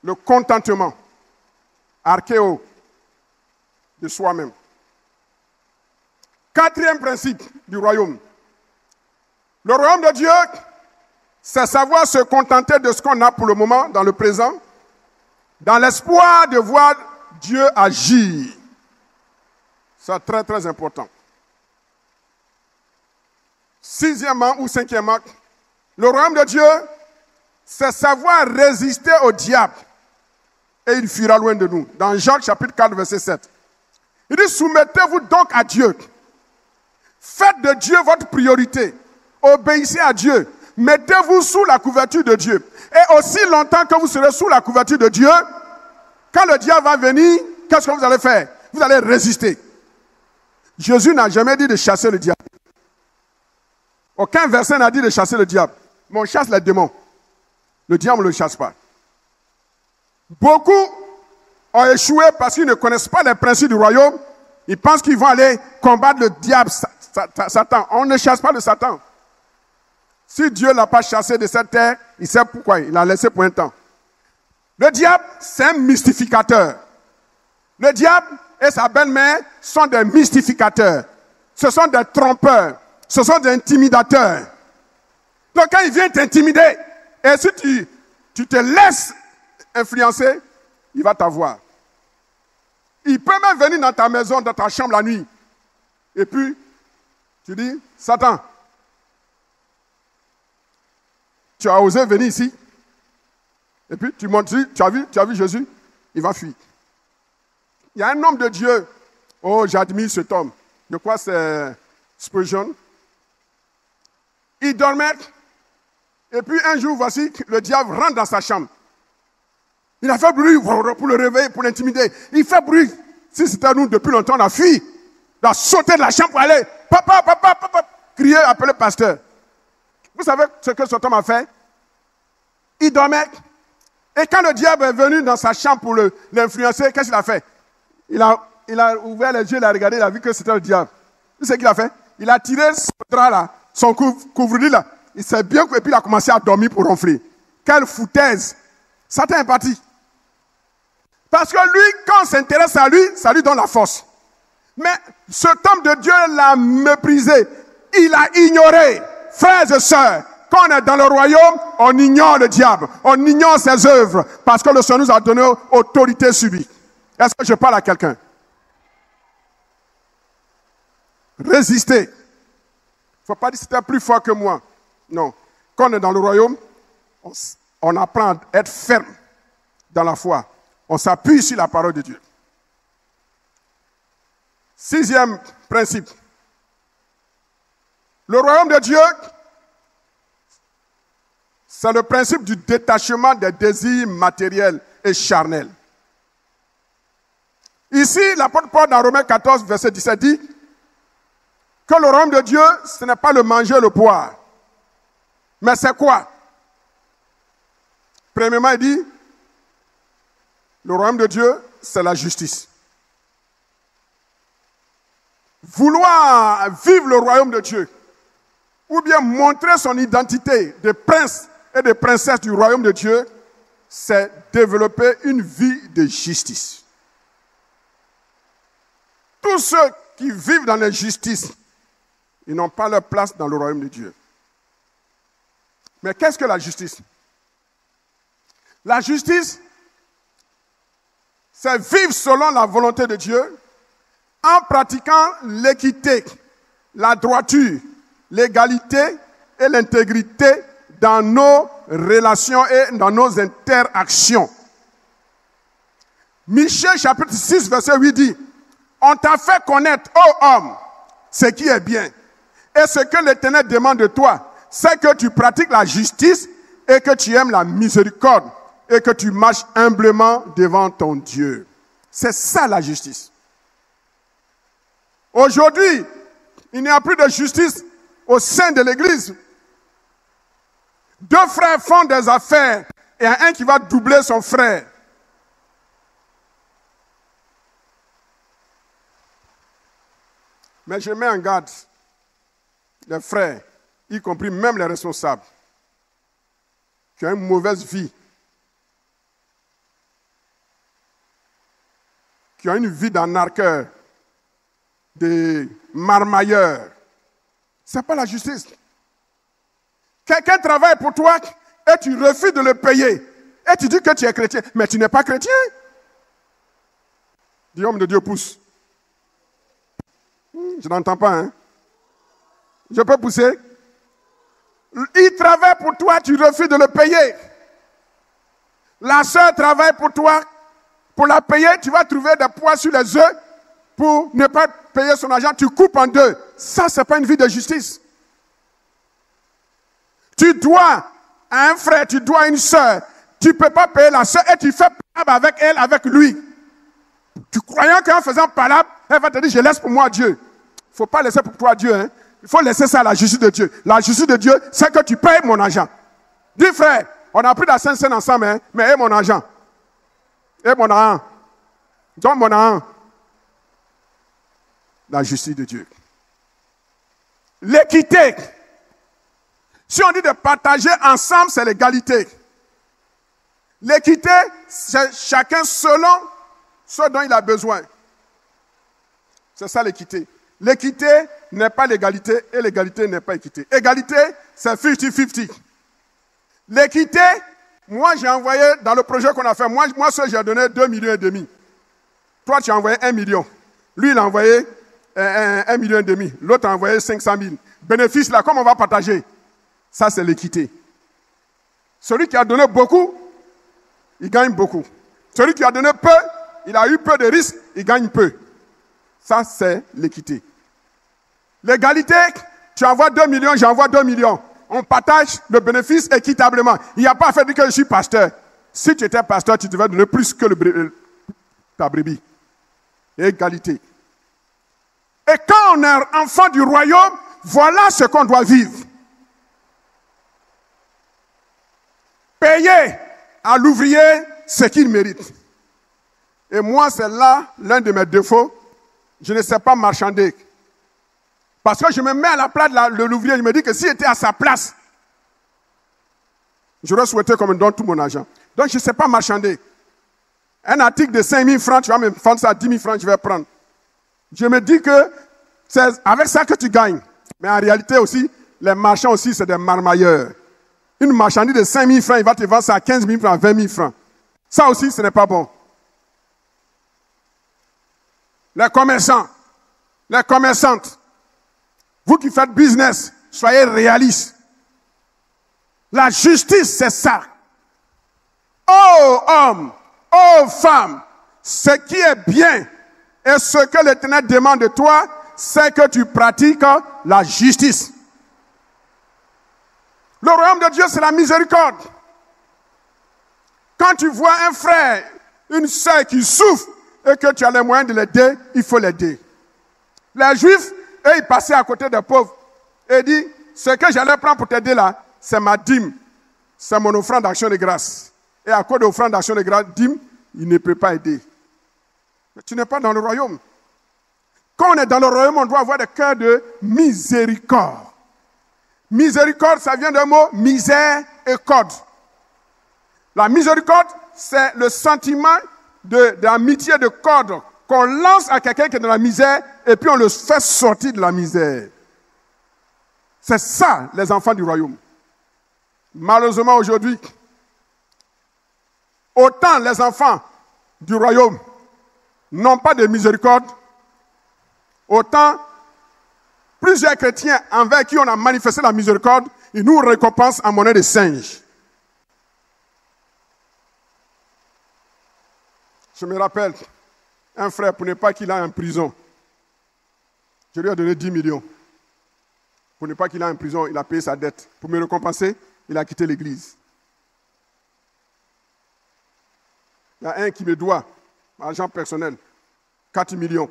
Le contentement. Archéo. De soi-même. Quatrième principe du royaume. Le royaume de Dieu, c'est savoir se contenter de ce qu'on a pour le moment, dans le présent, dans l'espoir de voir Dieu agir. C'est très très important. Sixièmement ou cinquièmement, le royaume de Dieu, c'est savoir résister au diable et il fuira loin de nous. Dans Jean chapitre 4, verset 7. Il dit, soumettez-vous donc à Dieu. Faites de Dieu votre priorité. Obéissez à Dieu. Mettez-vous sous la couverture de Dieu. Et aussi longtemps que vous serez sous la couverture de Dieu, quand le diable va venir, qu'est-ce que vous allez faire? Vous allez résister. Jésus n'a jamais dit de chasser le diable. Aucun verset n'a dit de chasser le diable. Mais on chasse les démons. Le diable ne le chasse pas. Beaucoup ont échoué parce qu'ils ne connaissent pas les principes du royaume Ils pensent qu'ils vont aller combattre le diable, Satan. On ne chasse pas le Satan. Si Dieu ne l'a pas chassé de cette terre, il sait pourquoi. Il l'a laissé pour un temps. Le diable, c'est un mystificateur. Le diable et sa belle-mère sont des mystificateurs. Ce sont des trompeurs. Ce sont des intimidateurs. Donc quand il vient t'intimider, et si tu te laisses influencer, il va t'avoir. Il peut même venir dans ta maison, dans ta chambre la nuit. Et puis, tu dis, Satan, tu as osé venir ici. Et puis, tu montres, tu as vu Jésus, il va fuir. Il y a un homme de Dieu. Oh, j'admire cet homme. Je crois que c'est Spurgeon. Il dormait. Et puis, un jour, voici, le diable rentre dans sa chambre. Il a fait bruit pour le réveiller, pour l'intimider. Il fait bruit. Si c'était nous, depuis longtemps, on a fui. On a sauté de la chambre pour aller. Papa, papa, papa. Crier, appeler le pasteur. Vous savez ce que cet homme a fait? Il dormait. Et quand le diable est venu dans sa chambre pour l'influencer, qu'est-ce qu'il a fait? Il a ouvert les yeux, il a regardé, il a vu que c'était le diable. Vous savez ce qu'il a fait? Il a tiré son drap là, son couvre-lit là. Il s'est bien coupé et puis il a commencé à dormir pour ronfler. Quelle foutaise! Satan est parti. Parce que lui, quand on s'intéresse à lui, ça lui donne la force. Mais cet homme de Dieu l'a méprisé. Il a ignoré. Frères et sœurs, quand on est dans le royaume, on ignore le diable. On ignore ses œuvres. Parce que le Seigneur nous a donné autorité sur lui. Est-ce que je parle à quelqu'un? Résister. Il ne faut pas dire que c'était plus fort que moi. Non. Quand on est dans le royaume, on apprend à être ferme dans la foi. On s'appuie sur la parole de Dieu. 6e principe. Le royaume de Dieu, c'est le principe du détachement des désirs matériels et charnels. Ici, l'apôtre Paul dans Romains 14, verset 17 dit que le royaume de Dieu, ce n'est pas le manger, le boire. Mais c'est quoi? Premièrement, il dit, le royaume de Dieu, c'est la justice. Vouloir vivre le royaume de Dieu, ou bien montrer son identité de prince et de princesse du royaume de Dieu, c'est développer une vie de justice. Tous ceux qui vivent dans l'injustice, ils n'ont pas leur place dans le royaume de Dieu. Mais qu'est-ce que la justice? La justice, c'est vivre selon la volonté de Dieu en pratiquant l'équité, la droiture, l'égalité et l'intégrité dans nos relations et dans nos interactions. Michée chapitre 6, verset 8 dit, « On t'a fait connaître, ô homme, ce qui est bien. Et ce que l'Éternel demande de toi, c'est que tu pratiques la justice et que tu aimes la miséricorde et que tu marches humblement devant ton Dieu. » C'est ça la justice. Aujourd'hui, il n'y a plus de justice au sein de l'Église. Deux frères font des affaires et il y a un qui va doubler son frère. Mais je mets en garde les frères, y compris même les responsables, qui ont une mauvaise vie, qui ont une vie d'arnaqueur, de marmailleur. Ce n'est pas la justice. Quelqu'un travaille pour toi et tu refuses de le payer. Et tu dis que tu es chrétien, mais tu n'es pas chrétien. Dis, homme de Dieu, pousse. Je n'entends pas, hein. Je peux pousser. Il travaille pour toi, tu refuses de le payer. La sœur travaille pour toi, pour la payer, tu vas trouver des poids sur les œufs pour ne pas payer son argent, tu coupes en deux. Ça, ce n'est pas une vie de justice. Tu dois à un frère, tu dois à une sœur, tu ne peux pas payer la sœur et tu fais palabre avec elle, avec lui. Tu croyant qu'en faisant palabre, elle va te dire, je laisse pour moi Dieu. Il ne faut pas laisser pour toi Dieu, hein. Il faut laisser ça à la justice de Dieu. La justice de Dieu, c'est que tu payes mon argent. Dis frère, on a pris la Sainte-Seine ensemble, hein, mais aie mon argent. Aie mon argent. Donne mon argent. la justice de Dieu. L'équité. Si on dit de partager ensemble, c'est l'égalité. L'équité, c'est chacun selon ce dont il a besoin. C'est ça l'équité. L'équité n'est pas l'égalité et l'égalité n'est pas équité. Égalité, c'est 50-50. L'équité, moi j'ai envoyé dans le projet qu'on a fait, moi seul j'ai donné 2,5 millions. Toi tu as envoyé 1 million. Lui il a envoyé 1,5 million. L'autre a envoyé 500 000. Bénéfice là, comme on va partager, ça c'est l'équité. Celui qui a donné beaucoup, il gagne beaucoup. Celui qui a donné peu, il a eu peu de risques, il gagne peu. Ça c'est l'équité. L'égalité, tu envoies 2 millions, j'envoie 2 millions. On partage le bénéfice équitablement. Il n'y a pas à faire dire que je suis pasteur. Si tu étais pasteur, tu devais donner plus que ta brebis. Égalité. Et quand on est enfant du royaume, voilà ce qu'on doit vivre. Payer à l'ouvrier ce qu'il mérite. Et moi, c'est là l'un de mes défauts. Je ne sais pas marchander. Parce que je me mets à la place de l'ouvrier. Je me dis que s'il était à sa place, j'aurais souhaité qu'on me donne tout mon argent. Donc, je ne sais pas marchander. Un article de 5 000 francs, tu vas me vendre ça à 10 000 francs, je vais prendre. Je me dis que c'est avec ça que tu gagnes. Mais en réalité aussi, les marchands aussi, c'est des marmailleurs. Une marchandise de 5 000 francs, il va te vendre ça à 15 000 francs, 20 000 francs. Ça aussi, ce n'est pas bon. Les commerçants, les commerçantes, vous qui faites business, soyez réalistes. La justice, c'est ça. Ô hommes, ô femmes, ce qui est bien et ce que l'Éternel demande de toi, c'est que tu pratiques la justice. Le royaume de Dieu, c'est la miséricorde. Quand tu vois un frère, une sœur qui souffre et que tu as les moyens de l'aider, il faut l'aider. Les Juifs, eux, ils passaient à côté des pauvres et disent, ce que j'allais prendre pour t'aider là, c'est ma dîme, c'est mon offrande d'action de grâce. Et à cause de l'offrande d'action de grâce, dîme, il ne peut pas aider. Mais tu n'es pas dans le royaume. Quand on est dans le royaume, on doit avoir des cœurs de miséricorde. Miséricorde, ça vient d'un mot misère et corde. La miséricorde, c'est le sentiment d'amitié, de corde qu'on lance à quelqu'un qui est dans la misère et puis on le fait sortir de la misère. C'est ça, les enfants du royaume. Malheureusement, aujourd'hui, autant les enfants du royaume n'ont pas de miséricorde, autant plusieurs chrétiens envers qui on a manifesté la miséricorde, ils nous récompensent en monnaie de singe. Je me rappelle, un frère, pour ne pas qu'il aille en prison, je lui ai donné 10 millions. Pour ne pas qu'il aille en prison, il a payé sa dette. Pour me récompenser, il a quitté l'église. Il y a un qui me doit, argent personnel, 4 millions.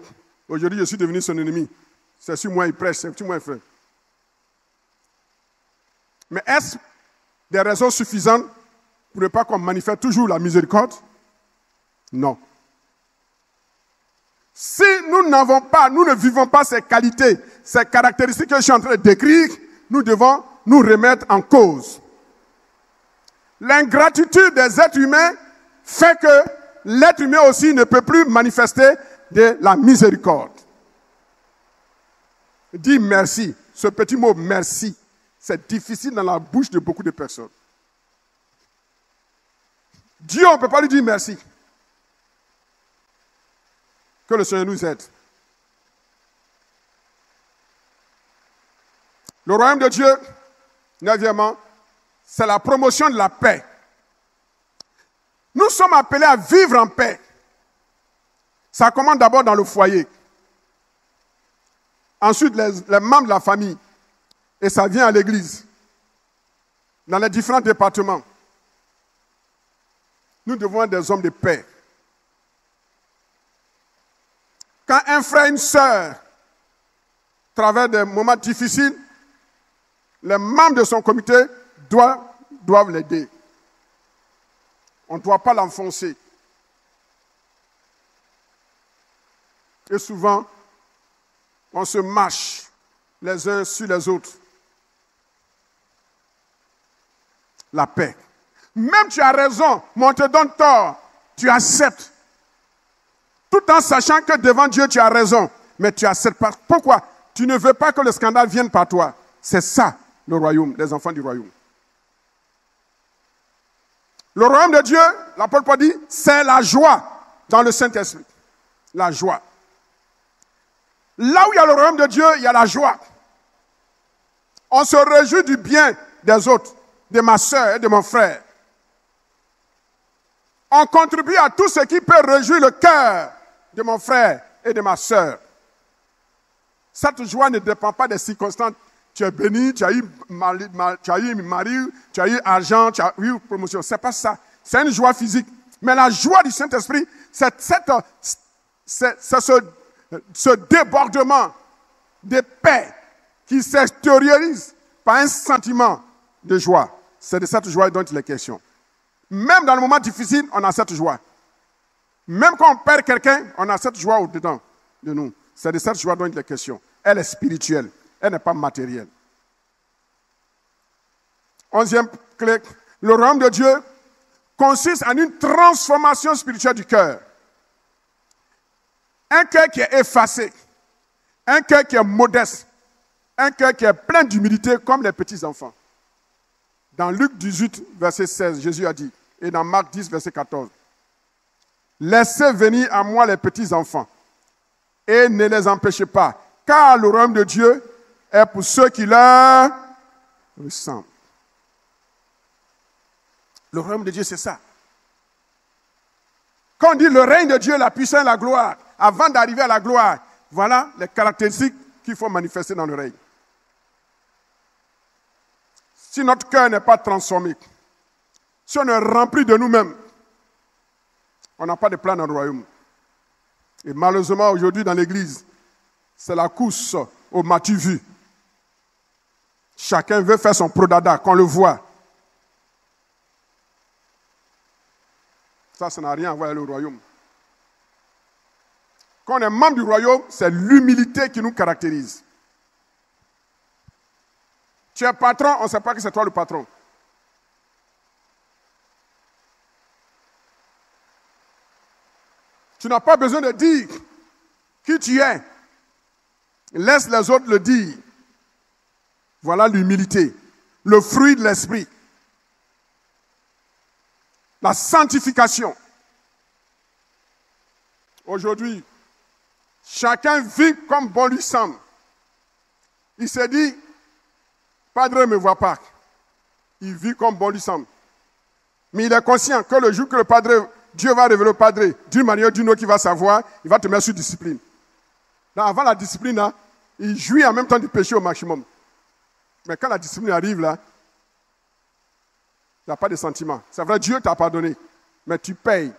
Aujourd'hui, je suis devenu son ennemi. C'est sur moi il prêche, c'est sur moi il fait. Mais est-ce des raisons suffisantes pour ne pas qu'on manifeste toujours la miséricorde? Non. Si nous n'avons pas, nous ne vivons pas ces qualités, ces caractéristiques que je suis en train de décrire, nous devons nous remettre en cause. L'ingratitude des êtres humains fait que l'être humain aussi ne peut plus manifester de la miséricorde. Dis merci. Ce petit mot merci, c'est difficile dans la bouche de beaucoup de personnes. Dieu, on ne peut pas lui dire merci. Que le Seigneur nous aide. Le royaume de Dieu, neuvièmement, c'est la promotion de la paix. Nous sommes appelés à vivre en paix. Ça commence d'abord dans le foyer. Ensuite, les membres de la famille. Et ça vient à l'église. Dans les différents départements. Nous devons être des hommes de paix. Quand un frère et une sœur traversent des moments difficiles, les membres de son comité doivent l'aider. On ne doit pas l'enfoncer. Et souvent, On se marche les uns sur les autres. La paix. Même tu as raison, mais on te donne tort. Tu acceptes. Tout en sachant que devant Dieu, tu as raison. Mais tu acceptes pas. Pourquoi? Tu ne veux pas que le scandale vienne par toi. C'est ça, le royaume, les enfants du royaume. Le royaume de Dieu, l'apôtre Paul dit, c'est la joie dans le Saint-Esprit. La joie. Là où il y a le royaume de Dieu, il y a la joie. On se réjouit du bien des autres, de ma soeur et de mon frère. On contribue à tout ce qui peut réjouir le cœur de mon frère et de ma soeur. Cette joie ne dépend pas des circonstances. Tu es béni, tu as eu mari, tu as eu argent, tu as eu promotion. Ce n'est pas ça. C'est une joie physique. Mais la joie du Saint-Esprit, c'est ce débordement de paix qui s'extériorise par un sentiment de joie. C'est de cette joie dont il est question. Même dans le moment difficile, on a cette joie. Même quand on perd quelqu'un, on a cette joie au-dedans de nous. C'est de cette joie dont il est question. Elle est spirituelle. Elle n'est pas matérielle. 11e clé. Le royaume de Dieu consiste en une transformation spirituelle du cœur. Un cœur qui est effacé. Un cœur qui est modeste. Un cœur qui est plein d'humilité comme les petits enfants. Dans Luc 18, verset 16, Jésus a dit, et dans Marc 10, verset 14, « Laissez venir à moi les petits enfants, et ne les empêchez pas, car le royaume de Dieu est pour ceux qui leur ressemblent. » Le royaume de Dieu, c'est ça. Quand on dit le règne de Dieu, la puissance et la gloire, avant d'arriver à la gloire, voilà les caractéristiques qu'il faut manifester dans le règne. Si notre cœur n'est pas transformé, si on est rempli de nous-mêmes, on n'a pas de plan dans le royaume. Et malheureusement, aujourd'hui, dans l'église, c'est la course au m'as-tu vu. Chacun veut faire son prodada, qu'on le voit. Ça n'a rien à voir avec le royaume. Quand on est membre du royaume, c'est l'humilité qui nous caractérise. Tu es patron, on ne sait pas que c'est toi le patron. Tu n'as pas besoin de dire qui tu es. Laisse les autres le dire. Voilà l'humilité, le fruit de l'esprit. La sanctification. Aujourd'hui, chacun vit comme bon lui semble. Il s'est dit, Padre ne me voit pas. Il vit comme bon lui semble. Mais il est conscient que le jour que le Padre, Dieu va révéler au Padre, d'une manière ou d'une autre, qu'il va savoir, il va te mettre sous discipline. Donc, avant la discipline, là, il jouit en même temps du péché au maximum. Mais quand la discipline arrive, là, il n'y a pas de sentiment. C'est vrai, Dieu t'a pardonné, mais tu payes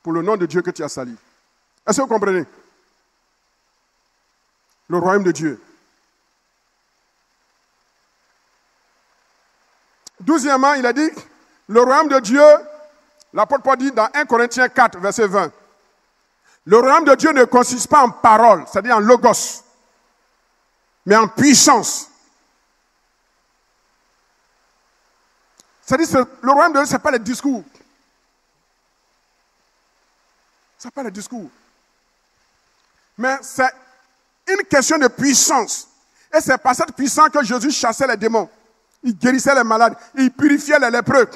pour le nom de Dieu que tu as sali. Est-ce que vous comprenez? Le royaume de Dieu. 12e, il a dit, le royaume de Dieu, l'apôtre Paul dit dans 1 Corinthiens 4, verset 20, le royaume de Dieu ne consiste pas en parole, c'est-à-dire en logos, mais en puissance. C'est-à-dire le royaume de Dieu, ce n'est pas les discours. Ce n'est pas les discours. Mais c'est une question de puissance. Et c'est par cette puissance que Jésus chassait les démons. Il guérissait les malades. Il purifiait les lépreux.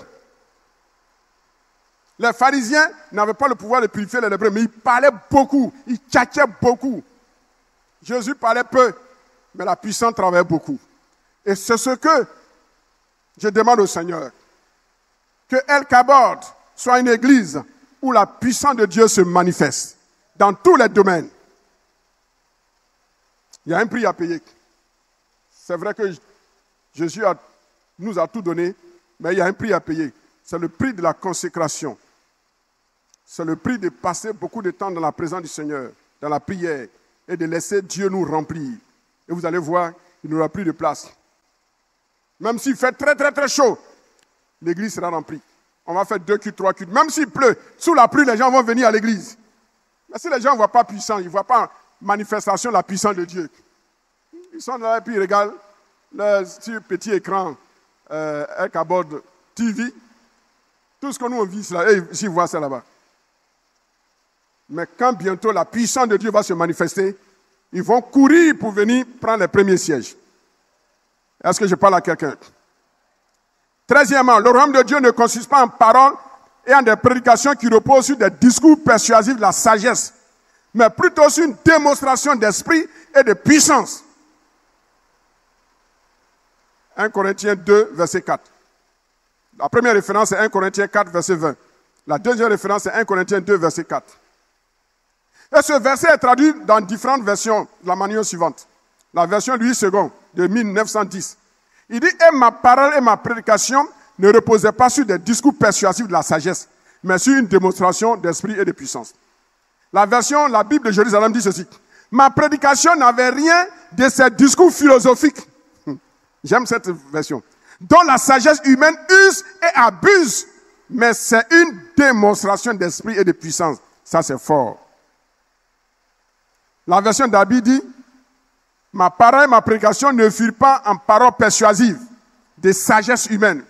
Les pharisiens n'avaient pas le pouvoir de purifier les lépreux, mais ils parlaient beaucoup. Ils tchatchaient beaucoup. Jésus parlait peu, mais la puissance travaillait beaucoup. Et c'est ce que je demande au Seigneur. Que El Kabod soit une église où la puissance de Dieu se manifeste dans tous les domaines. Il y a un prix à payer. C'est vrai que Jésus nous a tout donné, mais il y a un prix à payer. C'est le prix de la consécration. C'est le prix de passer beaucoup de temps dans la présence du Seigneur, dans la prière, et de laisser Dieu nous remplir. Et vous allez voir, il n'y aura plus de place. Même s'il fait très très très chaud, l'église sera remplie. On va faire 2 cultes, 3 cultes. Même s'il pleut, sous la pluie, les gens vont venir à l'église. Mais si les gens ne voient pas puissant, ils ne voient pas manifestation de la puissance de Dieu. Ils sont là et puis ils regardent sur petit écran Ecabod TV. Tout ce que nous on vit, c'est là. Et ici, voit ça là-bas. Mais quand bientôt la puissance de Dieu va se manifester, ils vont courir pour venir prendre les premiers sièges. Est-ce que je parle à quelqu'un? 13e, le royaume de Dieu ne consiste pas en paroles et en des prédications qui reposent sur des discours persuasifs de la sagesse, mais plutôt sur une démonstration d'esprit et de puissance. 1 Corinthiens 2, verset 4. La première référence est 1 Corinthiens 4, verset 20. La deuxième référence est 1 Corinthiens 2, verset 4. Et ce verset est traduit dans différentes versions de la manière suivante. La version Louis II de 1910. Il dit, et ma parole et ma prédication ne reposaient pas sur des discours persuasifs de la sagesse, mais sur une démonstration d'esprit et de puissance. La Bible de Jérusalem dit ceci. Ma prédication n'avait rien de ces discours philosophiques. J'aime cette version. Dont la sagesse humaine use et abuse, mais c'est une démonstration d'esprit et de puissance. Ça, c'est fort. La version d'Abi dit, ma parole et ma prédication ne furent pas en paroles persuasives de sagesse humaine.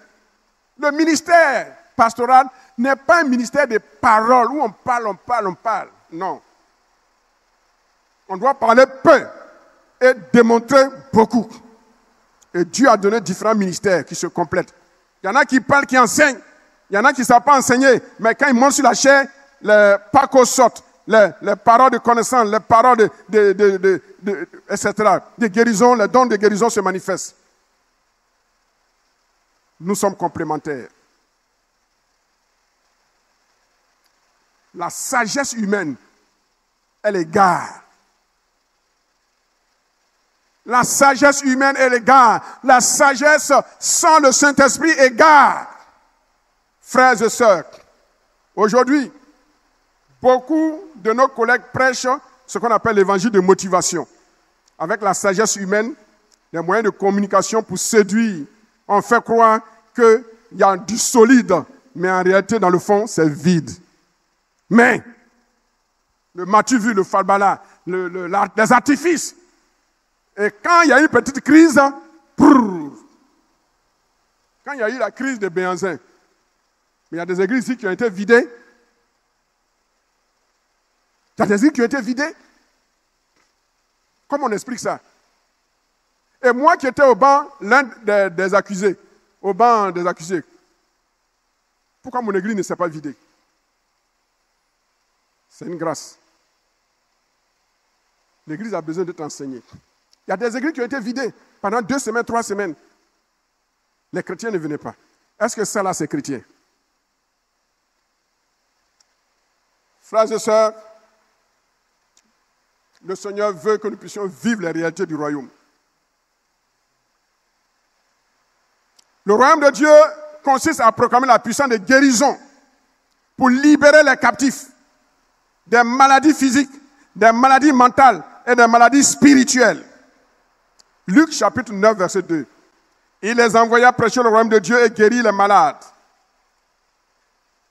Le ministère pastoral n'est pas un ministère de paroles où on parle. Non. On doit parler peu et démontrer beaucoup. Et Dieu a donné différents ministères qui se complètent. Il y en a qui parlent, qui enseignent. Il y en a qui ne savent pas enseigner. Mais quand ils montent sur la chair, les pacos sortent. Les paroles de connaissance, les paroles etc. De guérison, les dons de guérison se manifestent. Nous sommes complémentaires. La sagesse humaine, elle égare. La sagesse humaine, elle égare. La sagesse sans le Saint-Esprit égare. Frères et sœurs, aujourd'hui, beaucoup de nos collègues prêchent ce qu'on appelle l'évangile de motivation. Avec la sagesse humaine, les moyens de communication pour séduire. On fait croire qu'il y a du solide, mais en réalité, dans le fond, c'est vide. Mais, m'as-tu vu le falbala, les artifices? Et quand il y a eu une petite crise, quand il y a eu la crise de Béhanzin, mais il y a des églises ici qui ont été vidées. Il y a des églises qui ont été vidées. Comment on explique ça? Et moi qui étais au banc, l'un des accusés, au banc des accusés, pourquoi mon église ne s'est pas vidée? C'est une grâce. L'église a besoin d'être enseignée. Il y a des églises qui ont été vidées pendant 2 semaines, 3 semaines. Les chrétiens ne venaient pas. Est-ce que ça là, c'est chrétien? Frères et sœurs, le Seigneur veut que nous puissions vivre les réalités du royaume. Le royaume de Dieu consiste à proclamer la puissance de guérison pour libérer les captifs des maladies physiques, des maladies mentales et des maladies spirituelles. Luc chapitre 9, verset 2. Il les envoya prêcher le royaume de Dieu et guérir les malades.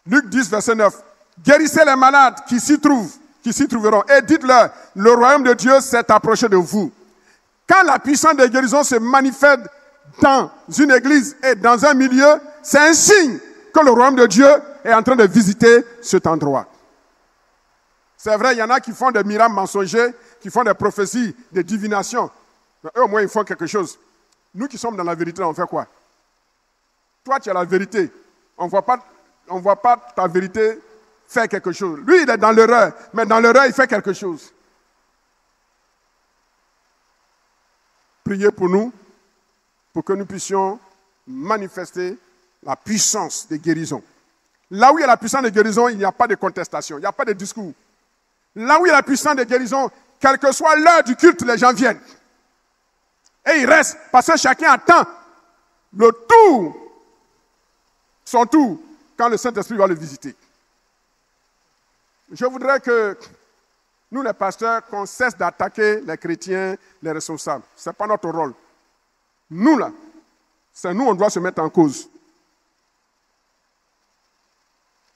Luc 10, verset 9. Guérissez les malades qui s'y trouveront et dites-leur, le royaume de Dieu s'est approché de vous. Quand la puissance de guérison se manifeste dans une église et dans un milieu, c'est un signe que le royaume de Dieu est en train de visiter cet endroit. C'est vrai, il y en a qui font des miracles mensongers, qui font des prophéties, des divinations. Mais eux, au moins, ils font quelque chose. Nous qui sommes dans la vérité, on fait quoi? Toi, tu as la vérité. On ne voit pas ta vérité faire quelque chose. Lui, il est dans l'erreur, mais dans l'erreur, il fait quelque chose. Priez pour nous, pour que nous puissions manifester la puissance de guérison. Là où il y a la puissance de guérison, il n'y a pas de contestation, il n'y a pas de discours. Là où il y a la puissance de guérison, quelle que soit l'heure du culte, les gens viennent. Et ils restent, parce que chacun attend le tour, son tour, quand le Saint-Esprit va le visiter. Je voudrais que nous, les pasteurs, qu'on cesse d'attaquer les chrétiens, les responsables. Ce n'est pas notre rôle. Nous, là, c'est nous, on doit se mettre en cause.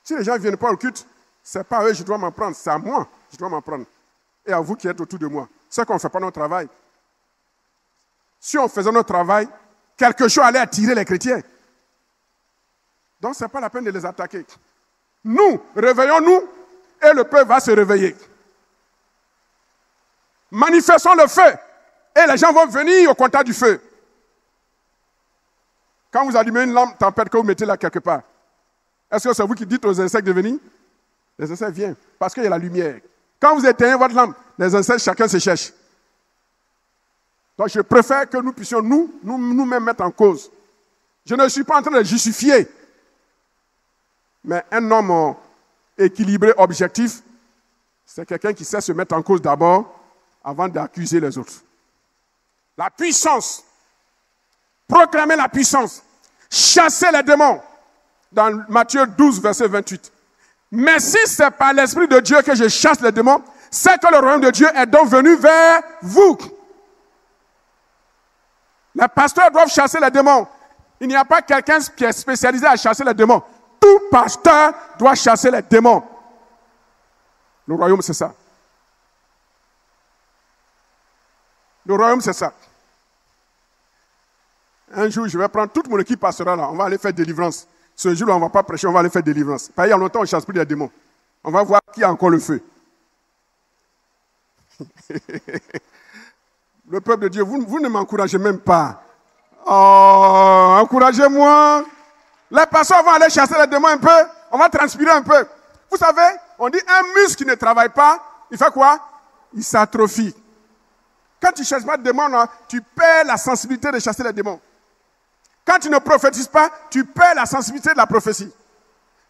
Si les gens ne viennent pas au culte, ce n'est pas à eux que je dois m'en prendre, c'est à moi que je dois m'en prendre. et à vous qui êtes autour de moi. C'est qu'on ne fait pas notre travail. Si on faisait notre travail, quelque chose allait attirer les chrétiens. Donc, ce n'est pas la peine de les attaquer. Nous, réveillons-nous et le peuple va se réveiller. Manifestons le feu et les gens vont venir au contact du feu. Quand vous allumez une lampe tempête que vous mettez là quelque part, est-ce que c'est vous qui dites aux insectes de venir? Les insectes viennent parce qu'il y a la lumière. Quand vous éteignez votre lampe, les insectes, chacun se cherche. Donc je préfère que nous puissions nous-mêmes mettre en cause. Je ne suis pas en train de justifier. Mais un homme équilibré, objectif, c'est quelqu'un qui sait se mettre en cause d'abord avant d'accuser les autres. La puissance. Proclamer la puissance. Chasser les démons. Dans Matthieu 12, verset 28. Mais si c'est par l'Esprit de Dieu que je chasse les démons, c'est que le royaume de Dieu est donc venu vers vous. Les pasteurs doivent chasser les démons. Il n'y a pas quelqu'un qui est spécialisé à chasser les démons. Tout pasteur doit chasser les démons. Le royaume, c'est ça. Le royaume, c'est ça. Un jour, je vais prendre toute mon équipe pastorale là. On va aller faire délivrance. Ce jour-là, on ne va pas prêcher, on va aller faire délivrance. Il y a longtemps, on ne chasse plus les démons. On va voir qui a encore le feu. Le peuple de Dieu, vous ne m'encouragez même pas. Oh, encouragez-moi. Les pasteurs vont aller chasser les démons un peu. On va transpirer un peu. Vous savez, on dit un muscle qui ne travaille pas, il fait quoi? Il s'atrophie. Quand tu ne chasses pas de démons, là, tu perds la sensibilité de chasser les démons. Quand tu ne prophétises pas, tu perds la sensibilité de la prophétie.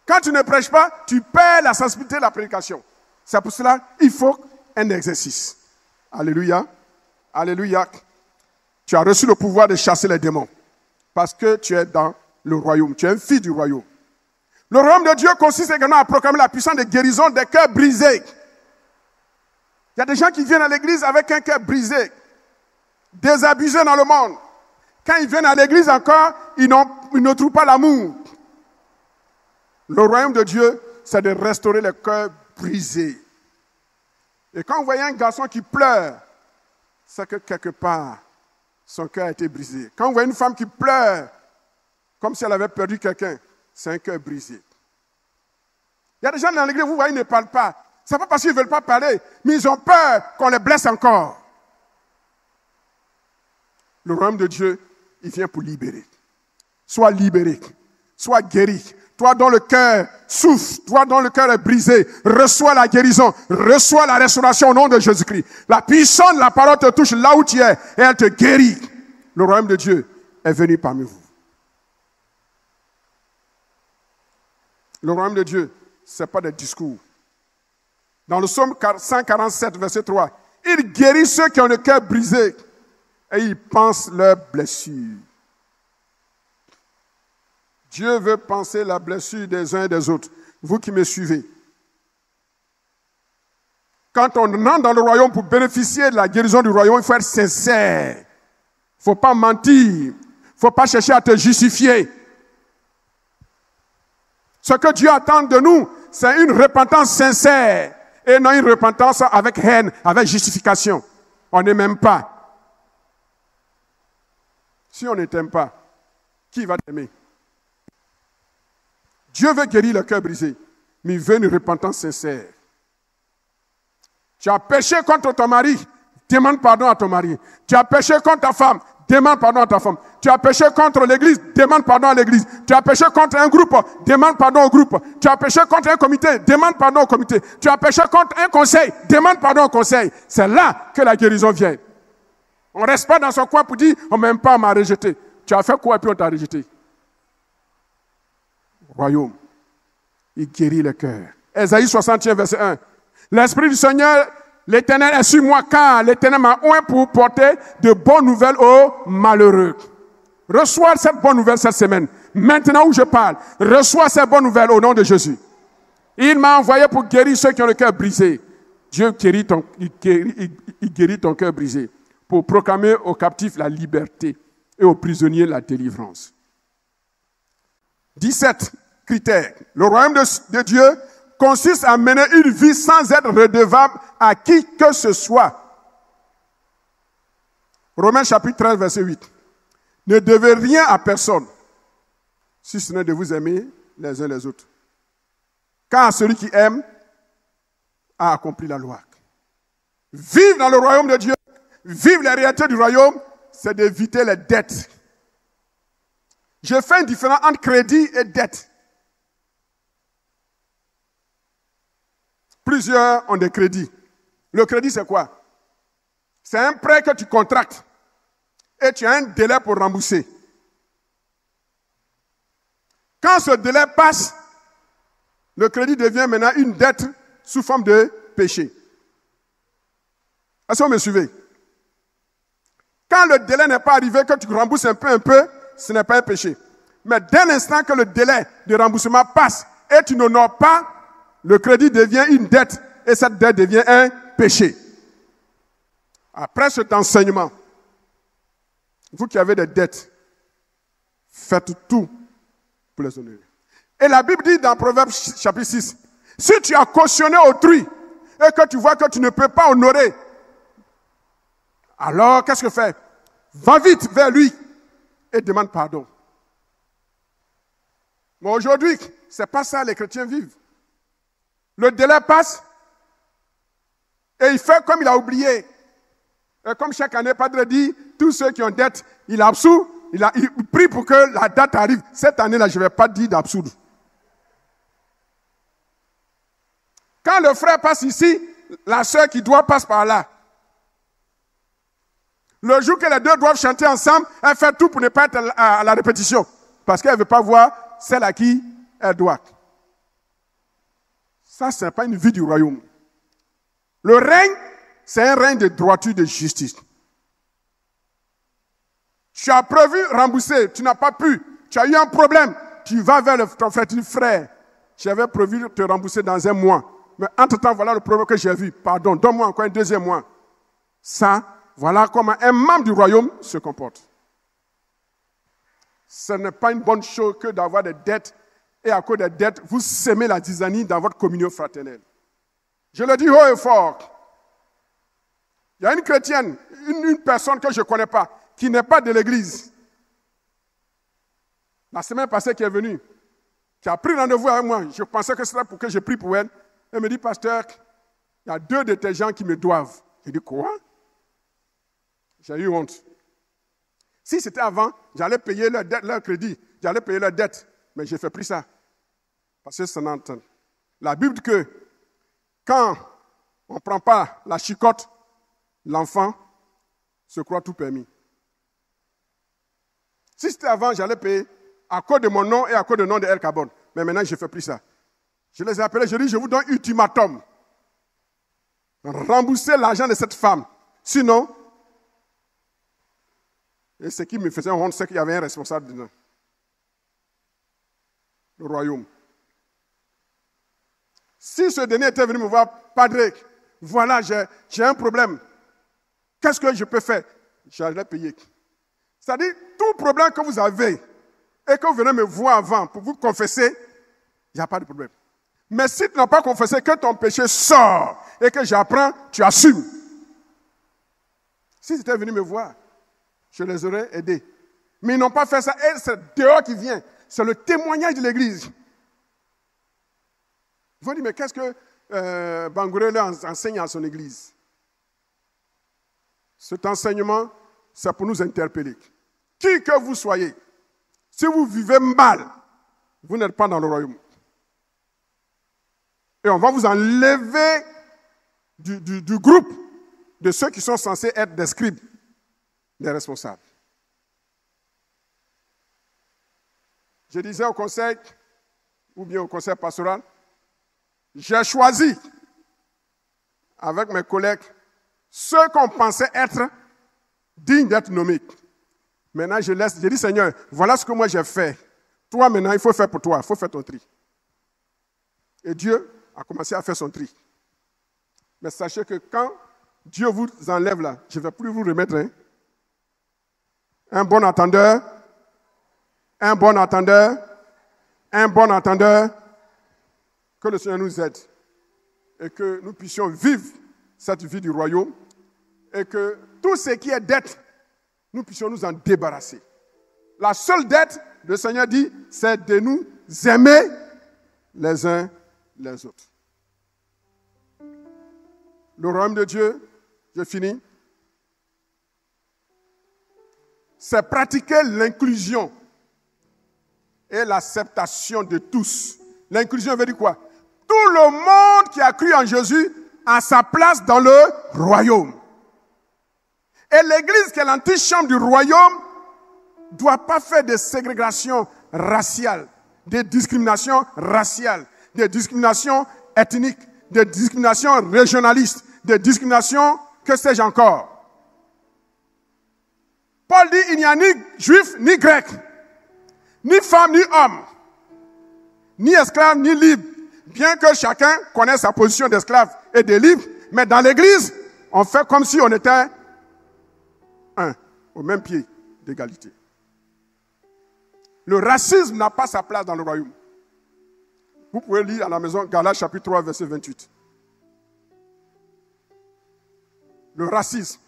Quand tu ne prêches pas, tu perds la sensibilité de la prédication. C'est pour cela qu'il faut un exercice. Alléluia. Alléluia. Tu as reçu le pouvoir de chasser les démons. Parce que tu es dans le royaume. Tu es un fils du royaume. Le royaume de Dieu consiste également à proclamer la puissance de guérison des cœurs brisés. Il y a des gens qui viennent à l'église avec un cœur brisé, désabusés dans le monde. Quand ils viennent à l'église encore, ils ne trouvent pas l'amour. Le royaume de Dieu, c'est de restaurer les cœurs brisés. Et quand vous voyez un garçon qui pleure, c'est que quelque part, son cœur a été brisé. Quand vous voyez une femme qui pleure, comme si elle avait perdu quelqu'un, c'est un cœur brisé. Il y a des gens dans l'église, vous voyez, ils ne parlent pas. Ce n'est pas parce qu'ils ne veulent pas parler, mais ils ont peur qu'on les blesse encore. Le royaume de Dieu, il vient pour libérer. Sois libéré, sois guéri. Toi dont le cœur souffre, toi dont le cœur est brisé, reçois la guérison, reçois la restauration au nom de Jésus-Christ. La puissance de la parole te touche là où tu es et elle te guérit. Le royaume de Dieu est venu parmi vous. Le royaume de Dieu, ce n'est pas des discours. Dans le psaume 147, verset 3, il guérit ceux qui ont le cœur brisé et il pense leurs blessures. Dieu veut penser la blessure des uns et des autres. Vous qui me suivez. Quand on entre dans le royaume pour bénéficier de la guérison du royaume, il faut être sincère. Il ne faut pas mentir. Il ne faut pas chercher à te justifier. Ce que Dieu attend de nous, c'est une repentance sincère. Et non une repentance avec haine, avec justification. On ne m'aime pas. Si on ne t'aime pas, qui va t'aimer? Dieu veut guérir le cœur brisé, mais il veut une repentance sincère. Tu as péché contre ton mari, demande pardon à ton mari. Tu as péché contre ta femme, demande pardon à ta femme. Tu as péché contre l'église, demande pardon à l'église. Tu as péché contre un groupe, demande pardon au groupe. Tu as péché contre un comité, demande pardon au comité. Tu as péché contre un conseil, demande pardon au conseil. C'est là que la guérison vient. On ne reste pas dans son coin pour dire, on ne m'aime pas, on m'a rejeté. Tu as fait quoi et puis on t'a rejeté? Royaume, il guérit le cœur. Ésaïe 61, verset 1. L'Esprit du Seigneur, l'Éternel est sur moi, car l'Éternel m'a oint pour porter de bonnes nouvelles aux malheureux. Reçois cette bonne nouvelle cette semaine. Maintenant où je parle, reçois cette bonne nouvelle au nom de Jésus. Il m'a envoyé pour guérir ceux qui ont le cœur brisé. Dieu guérit il guérit ton cœur brisé. Pour proclamer aux captifs la liberté et aux prisonniers la délivrance. 17 critères. Le royaume de Dieu consiste à mener une vie sans être redevable à qui que ce soit. Romains chapitre 13, verset 8. Ne devez rien à personne, si ce n'est de vous aimer les uns les autres. Car celui qui aime a accompli la loi. Vivre dans le royaume de Dieu, vivre les réalités du royaume, c'est d'éviter les dettes. Je fais une différence entre crédit et dette. Plusieurs ont des crédits. Le crédit, c'est quoi? C'est un prêt que tu contractes et tu as un délai pour rembourser. Quand ce délai passe, le crédit devient maintenant une dette sous forme de péché. Est-ce que vous me suivez? Quand le délai n'est pas arrivé, que tu rembourses un peu, ce n'est pas un péché. Mais dès l'instant que le délai de remboursement passe et tu n'honores pas, le crédit devient une dette et cette dette devient un péché. Après cet enseignement, vous qui avez des dettes, faites tout pour les honorer. Et la Bible dit dans Proverbes chapitre 6, si tu as cautionné autrui et que tu vois que tu ne peux pas honorer, alors qu'est-ce que fais? Va vite vers lui et demande pardon. Mais aujourd'hui, ce n'est pas ça les chrétiens vivent. Le délai passe et il fait comme il a oublié. Et comme chaque année, Padre dit, tous ceux qui ont dette, il absout, il prie pour que la date arrive. Cette année-là, je ne vais pas dire d'absoudre. Quand le frère passe ici, la sœur qui doit passe par là. Le jour que les deux doivent chanter ensemble, elle fait tout pour ne pas être à la répétition. Parce qu'elle ne veut pas voir celle à qui elle doit. Ça, ce n'est pas une vie du royaume. Le règne, c'est un règne de droiture, de justice. Tu as prévu rembourser, tu n'as pas pu, tu as eu un problème, tu vas vers ton frère, tu dis frère, j'avais prévu te rembourser dans un mois. Mais entre-temps, voilà le problème que j'ai vu. Pardon, donne-moi encore un deuxième mois. Ça, voilà comment un membre du royaume se comporte. Ce n'est pas une bonne chose que d'avoir des dettes et à cause des dettes, vous sémez la zizanie dans votre communion fraternelle. Je le dis haut et fort. Il y a une chrétienne, une personne que je ne connais pas, qui n'est pas de l'église. La semaine passée qui est venue, qui a pris rendez-vous avec moi, je pensais que c'était pour que je prie pour elle. Elle me dit, pasteur, il y a 2 de tes gens qui me doivent. J'ai dit, quoi? J'ai eu honte. Si c'était avant, j'allais payer leur crédit, j'allais payer leur dette. Mais je ne fais plus ça. Parce que ça n'entend. La Bible dit que quand on ne prend pas la chicotte, l'enfant se croit tout permis. Si c'était avant, j'allais payer à cause de mon nom et à cause du nom de El Carbone. Mais maintenant, je ne fais plus ça. Je les ai appelés, je dis, je vous donne ultimatum. Remboursez l'argent de cette femme. Sinon, et ce qui me faisait honte, c'est qu'il y avait un responsable dedans. Le royaume. Si ce dernier était venu me voir, Padre, voilà, j'ai un problème. Qu'est-ce que je peux faire? J'allais payer. C'est-à-dire, tout problème que vous avez et que vous venez me voir avant pour vous confesser, il n'y a pas de problème. Mais si tu n'as pas confessé, que ton péché sort et que j'apprends, tu assumes. Si tu étais venu me voir, je les aurais aidés. Mais ils n'ont pas fait ça. Et c'est dehors qui vient. C'est le témoignage de l'Église. Ils vont dire, mais qu'est-ce que Bangouré enseigne à son Église? Cet enseignement, c'est pour nous interpeller. Qui que vous soyez, si vous vivez mal, vous n'êtes pas dans le royaume. Et on va vous enlever du groupe de ceux qui sont censés être des scribes, des responsables. Je disais au conseil, ou bien au conseil pastoral, j'ai choisi, avec mes collègues, ceux qu'on pensait être dignes d'être nommés. Maintenant, je dis, Seigneur, voilà ce que moi j'ai fait. Toi, maintenant, il faut faire pour toi, il faut faire ton tri. Et Dieu a commencé à faire son tri. Mais sachez que quand Dieu vous enlève là, je ne vais plus vous remettre. Hein. Un bon entendeur, un bon entendeur, un bon entendeur. Que le Seigneur nous aide et que nous puissions vivre cette vie du royaume et que tout ce qui est dette, nous puissions nous en débarrasser. La seule dette, le Seigneur dit, c'est de nous aimer les uns les autres. Le royaume de Dieu, je finis, c'est pratiquer l'inclusion et l'acceptation de tous. L'inclusion veut dire quoi? Tout le monde qui a cru en Jésus a sa place dans le royaume. Et l'Église, qui est l'antichambre du royaume, ne doit pas faire de ségrégation raciale, de discrimination raciale, de discrimination ethnique, de discrimination régionaliste, de discrimination, que sais-je encore. Paul dit, il n'y a ni juif, ni grec, ni femme, ni homme, ni esclave, ni libre, bien que chacun connaisse sa position d'esclave et de libre, mais dans l'Église, on fait comme si on était un, au même pied d'égalité. Le racisme n'a pas sa place dans le royaume. Vous pouvez lire à la maison Galates chapitre 3, verset 28. Le racisme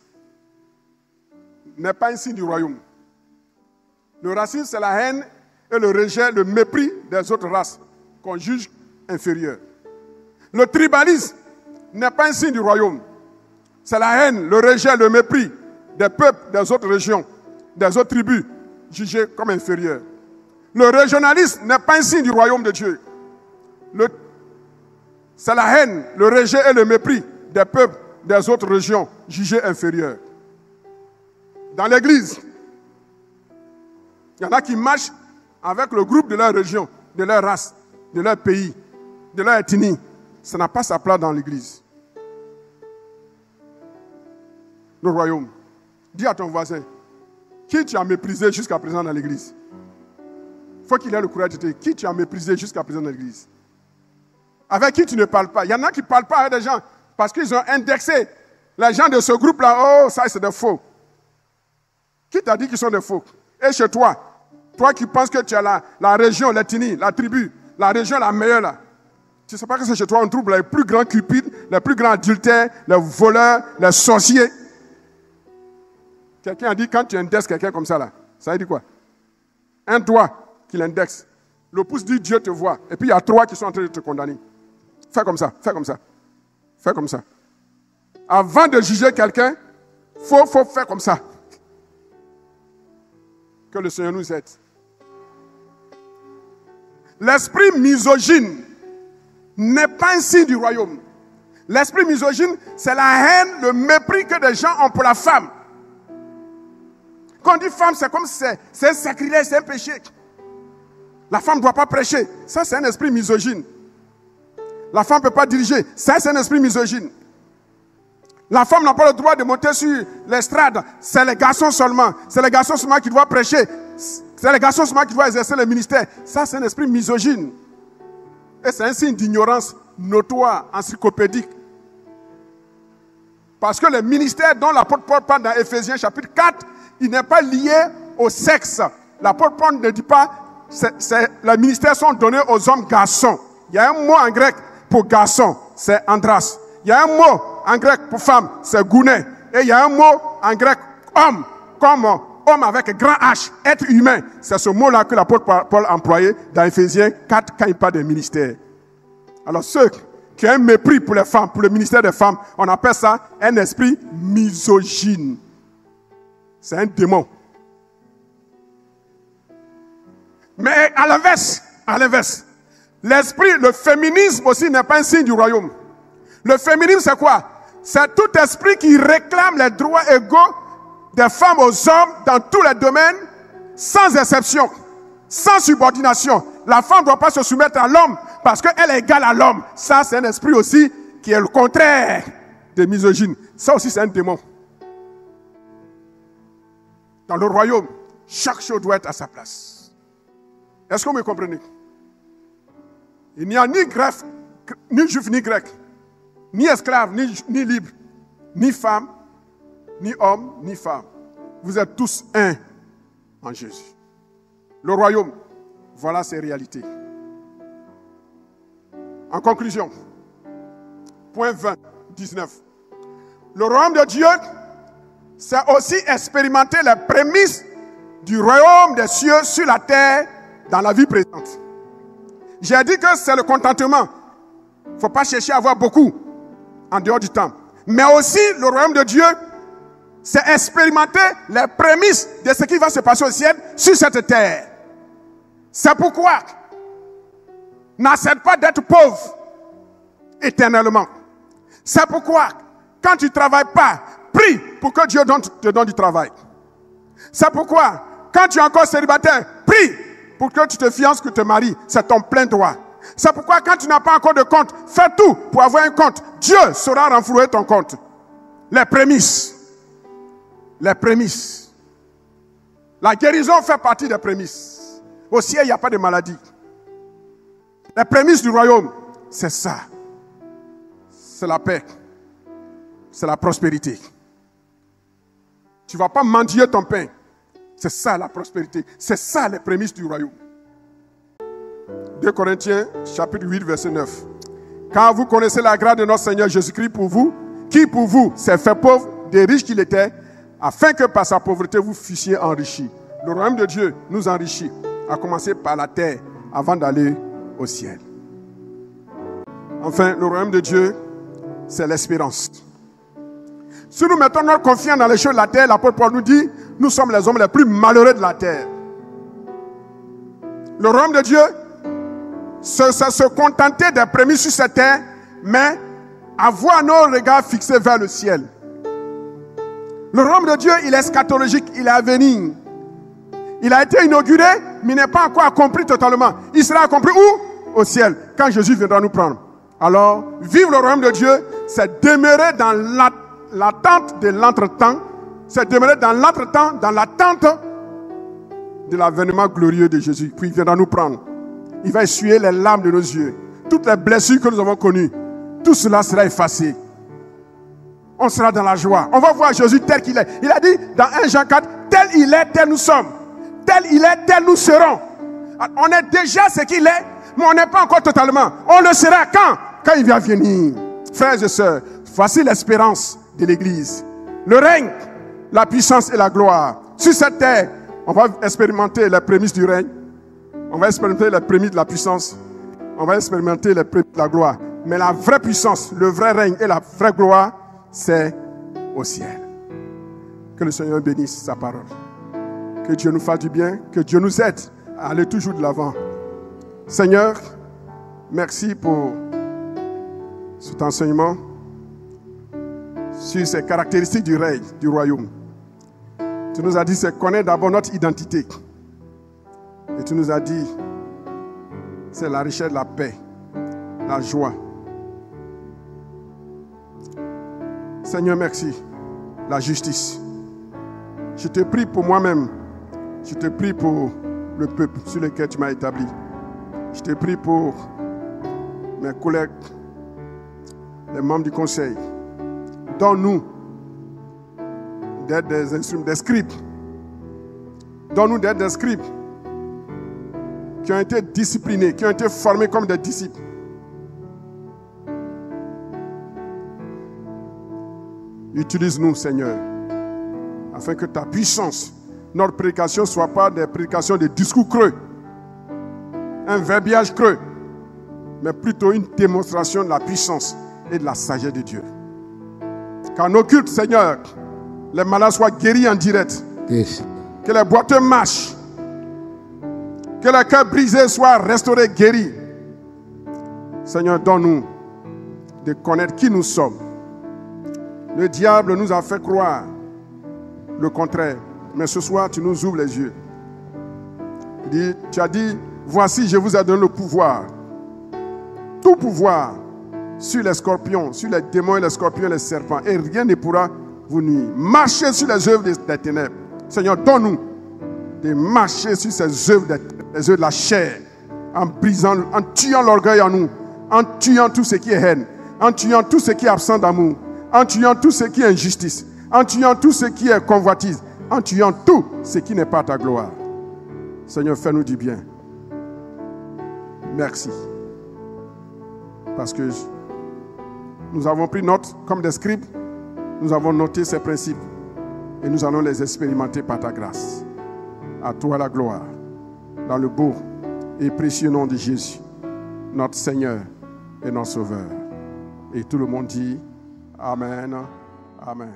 n'est pas un signe du royaume. Le racisme, c'est la haine et le rejet, le mépris des autres races qu'on juge inférieures. Le tribalisme n'est pas un signe du royaume. C'est la haine, le rejet, le mépris des peuples des autres régions, des autres tribus, jugées comme inférieures. Le régionalisme n'est pas un signe du royaume de Dieu. C'est la haine, le rejet et le mépris des peuples des autres régions, jugées inférieures. Dans l'Église, il y en a qui marchent avec le groupe de leur région, de leur race, de leur pays, de leur ethnie. Ça n'a pas sa place dans l'Église. Le royaume. Dis à ton voisin, qui tu as méprisé jusqu'à présent dans l'Église? Il faut qu'il ait le courage de te dire, qui tu as méprisé jusqu'à présent dans l'Église? Avec qui tu ne parles pas? Il y en a qui ne parlent pas avec des gens parce qu'ils ont indexé les gens de ce groupe-là. Oh, ça c'est des faux. Qui t'a dit qu'ils sont des faux? Et chez toi, toi qui penses que tu as la région, l'ethnie, la tribu, la région la meilleure là, tu ne sais pas que c'est chez toi on trouve les plus grands cupides, les plus grands adultères, les voleurs, les sorciers. Quelqu'un a dit, quand tu indexes quelqu'un comme ça là, ça veut dire quoi? Un doigt qui l'indexe. Le pouce dit Dieu te voit. Et puis il y a trois qui sont en train de te condamner. Fais comme ça, fais comme ça. Fais comme ça. Avant de juger quelqu'un, il faut faire comme ça. Que le Seigneur nous aide. L'esprit misogyne n'est pas un signe du royaume. L'esprit misogyne, c'est la haine, le mépris que des gens ont pour la femme. Quand on dit femme, c'est comme c'est un sacrilège, c'est un péché. La femme ne doit pas prêcher. Ça, c'est un esprit misogyne. La femme ne peut pas diriger. Ça, c'est un esprit misogyne. La femme n'a pas le droit de monter sur l'estrade. C'est les garçons seulement. C'est les garçons seulement qui doivent prêcher. C'est les garçons seulement qui doivent exercer le ministère. Ça, c'est un esprit misogyne. Et c'est un signe d'ignorance notoire, encyclopédique. Parce que le ministère dont l'apôtre Paul parle dans Éphésiens chapitre 4, il n'est pas lié au sexe. L'apôtre Paul ne dit pas les ministères sont donnés aux hommes garçons. Il y a un mot en grec pour garçon, c'est andras. Il y a un mot en grec pour femme, c'est gouné. Et il y a un mot en grec homme, comme homme avec grand H, être humain. C'est ce mot-là que l'apôtre Paul a employé dans Éphésiens 4 quand il parle des ministères. Alors ceux qui ont un mépris pour les femmes, pour le ministère des femmes, on appelle ça un esprit misogyne. C'est un démon. Mais à l'inverse, l'esprit, le féminisme aussi n'est pas un signe du royaume. Le féminisme, c'est quoi? C'est tout esprit qui réclame les droits égaux des femmes aux hommes dans tous les domaines, sans exception, sans subordination. La femme ne doit pas se soumettre à l'homme parce qu'elle est égale à l'homme. Ça, c'est un esprit aussi qui est le contraire des misogynes. Ça aussi, c'est un démon. Dans le royaume, chaque chose doit être à sa place. Est-ce que vous me comprenez? Il n'y a ni grec, ni juif, ni grec, ni esclave, ni libre, ni femme, ni homme, ni femme. Vous êtes tous un en Jésus. Le royaume, voilà ses réalités. En conclusion, point 20, 19. Le royaume de Dieu, c'est aussi expérimenter les prémices du royaume des cieux sur la terre dans la vie présente. J'ai dit que c'est le contentement. Il ne faut pas chercher à avoir beaucoup en dehors du temps. Mais aussi, le royaume de Dieu, c'est expérimenter les prémices de ce qui va se passer au ciel sur cette terre. C'est pourquoi n'accepte pas d'être pauvre éternellement. C'est pourquoi, quand tu ne travailles pas, prie pour que Dieu te donne du travail. C'est pourquoi, quand tu es encore célibataire, prie pour que tu te fiances, que tu te maries. C'est ton plein droit. C'est pourquoi, quand tu n'as pas encore de compte, fais tout pour avoir un compte. Dieu saura renflouer ton compte. Les prémices. Les prémices. La guérison fait partie des prémices. Au ciel, il n'y a pas de maladie. Les prémices du royaume, c'est ça. C'est la paix. C'est la prospérité. Tu ne vas pas mendier ton pain. C'est ça la prospérité. C'est ça les prémices du royaume. 2 Corinthiens, chapitre 8, verset 9. Car vous connaissez la grâce de notre Seigneur Jésus-Christ pour vous, qui pour vous s'est fait pauvre, des riches qu'il était, afin que par sa pauvreté vous fussiez enrichis. Le royaume de Dieu nous enrichit, à commencer par la terre, avant d'aller au ciel. Enfin, le royaume de Dieu, c'est l'espérance. Si nous mettons notre confiance dans les choses de la terre, l'apôtre Paul nous dit, nous sommes les hommes les plus malheureux de la terre. Le royaume de Dieu, c'est se contenter des prémices sur cette terre, mais avoir nos regards fixés vers le ciel. Le royaume de Dieu, il est eschatologique, il est à venir. Il a été inauguré, mais il n'est pas encore accompli totalement. Il sera accompli où? Au ciel, quand Jésus viendra nous prendre. Alors, vivre le royaume de Dieu, c'est demeurer dans l'attente de l'entretemps. C'est demeurer dans l'entretemps, dans l'attente de l'avènement glorieux de Jésus. Puis il viendra nous prendre. Il va essuyer les larmes de nos yeux. Toutes les blessures que nous avons connues, tout cela sera effacé. On sera dans la joie. On va voir Jésus tel qu'il est. Il a dit dans 1 Jean 4, tel il est, tel nous sommes. Tel il est, tel nous serons. On est déjà ce qu'il est, mais on n'est pas encore totalement. On le sera quand il va venir. Frères et sœurs, voici l'espérance de l'Église. Le règne, la puissance et la gloire. Sur cette terre, on va expérimenter les prémices du règne. On va expérimenter les prémices de la puissance. On va expérimenter les prémices de la gloire. Mais la vraie puissance, le vrai règne et la vraie gloire, c'est au ciel. Que le Seigneur bénisse sa parole. Que Dieu nous fasse du bien. Que Dieu nous aide à aller toujours de l'avant. Seigneur, merci pour cet enseignement sur ces caractéristiques du règne, du royaume. Tu nous as dit, c'est connaître d'abord notre identité. Et tu nous as dit, c'est la richesse, la paix, la joie. Seigneur, merci. La justice. Je te prie pour moi-même. Je te prie pour le peuple sur lequel tu m'as établi. Je te prie pour mes collègues, les membres du conseil. Donne-nous d'être des instruments, des scribes. Donne-nous d'être des scribes qui ont été disciplinés, qui ont été formés comme des disciples. Utilise-nous, Seigneur, afin que ta puissance, notre prédication ne soit pas des prédications de discours creux, un verbiage creux, mais plutôt une démonstration de la puissance et de la sagesse de Dieu. Qu'en nos cultes, Seigneur, les malades soient guéris en direct. Yes. Que les boiteux marchent. Que les cœurs brisés soient restaurés, guéris. Seigneur, donne-nous de connaître qui nous sommes. Le diable nous a fait croire le contraire. Mais ce soir, tu nous ouvres les yeux. Tu as dit, voici, je vous ai donné le pouvoir. Tout pouvoir sur les scorpions, sur les démons et les scorpions et les serpents. Et rien ne pourra vous nuire. Marchez sur les œuvres des ténèbres. Seigneur, donne-nous de marcher sur ces œuvres, les œuvres de la chair, en brisant, en tuant l'orgueil en nous, en tuant tout ce qui est haine, en tuant tout ce qui est absent d'amour, en tuant tout ce qui est injustice, en tuant tout ce qui est convoitise, en tuant tout ce qui n'est pas ta gloire. Seigneur, fais-nous du bien. Merci. Parce que nous avons pris note, comme des scribes, nous avons noté ces principes et nous allons les expérimenter par ta grâce. À toi la gloire, dans le beau et précieux nom de Jésus, notre Seigneur et notre Sauveur. Et tout le monde dit Amen, Amen.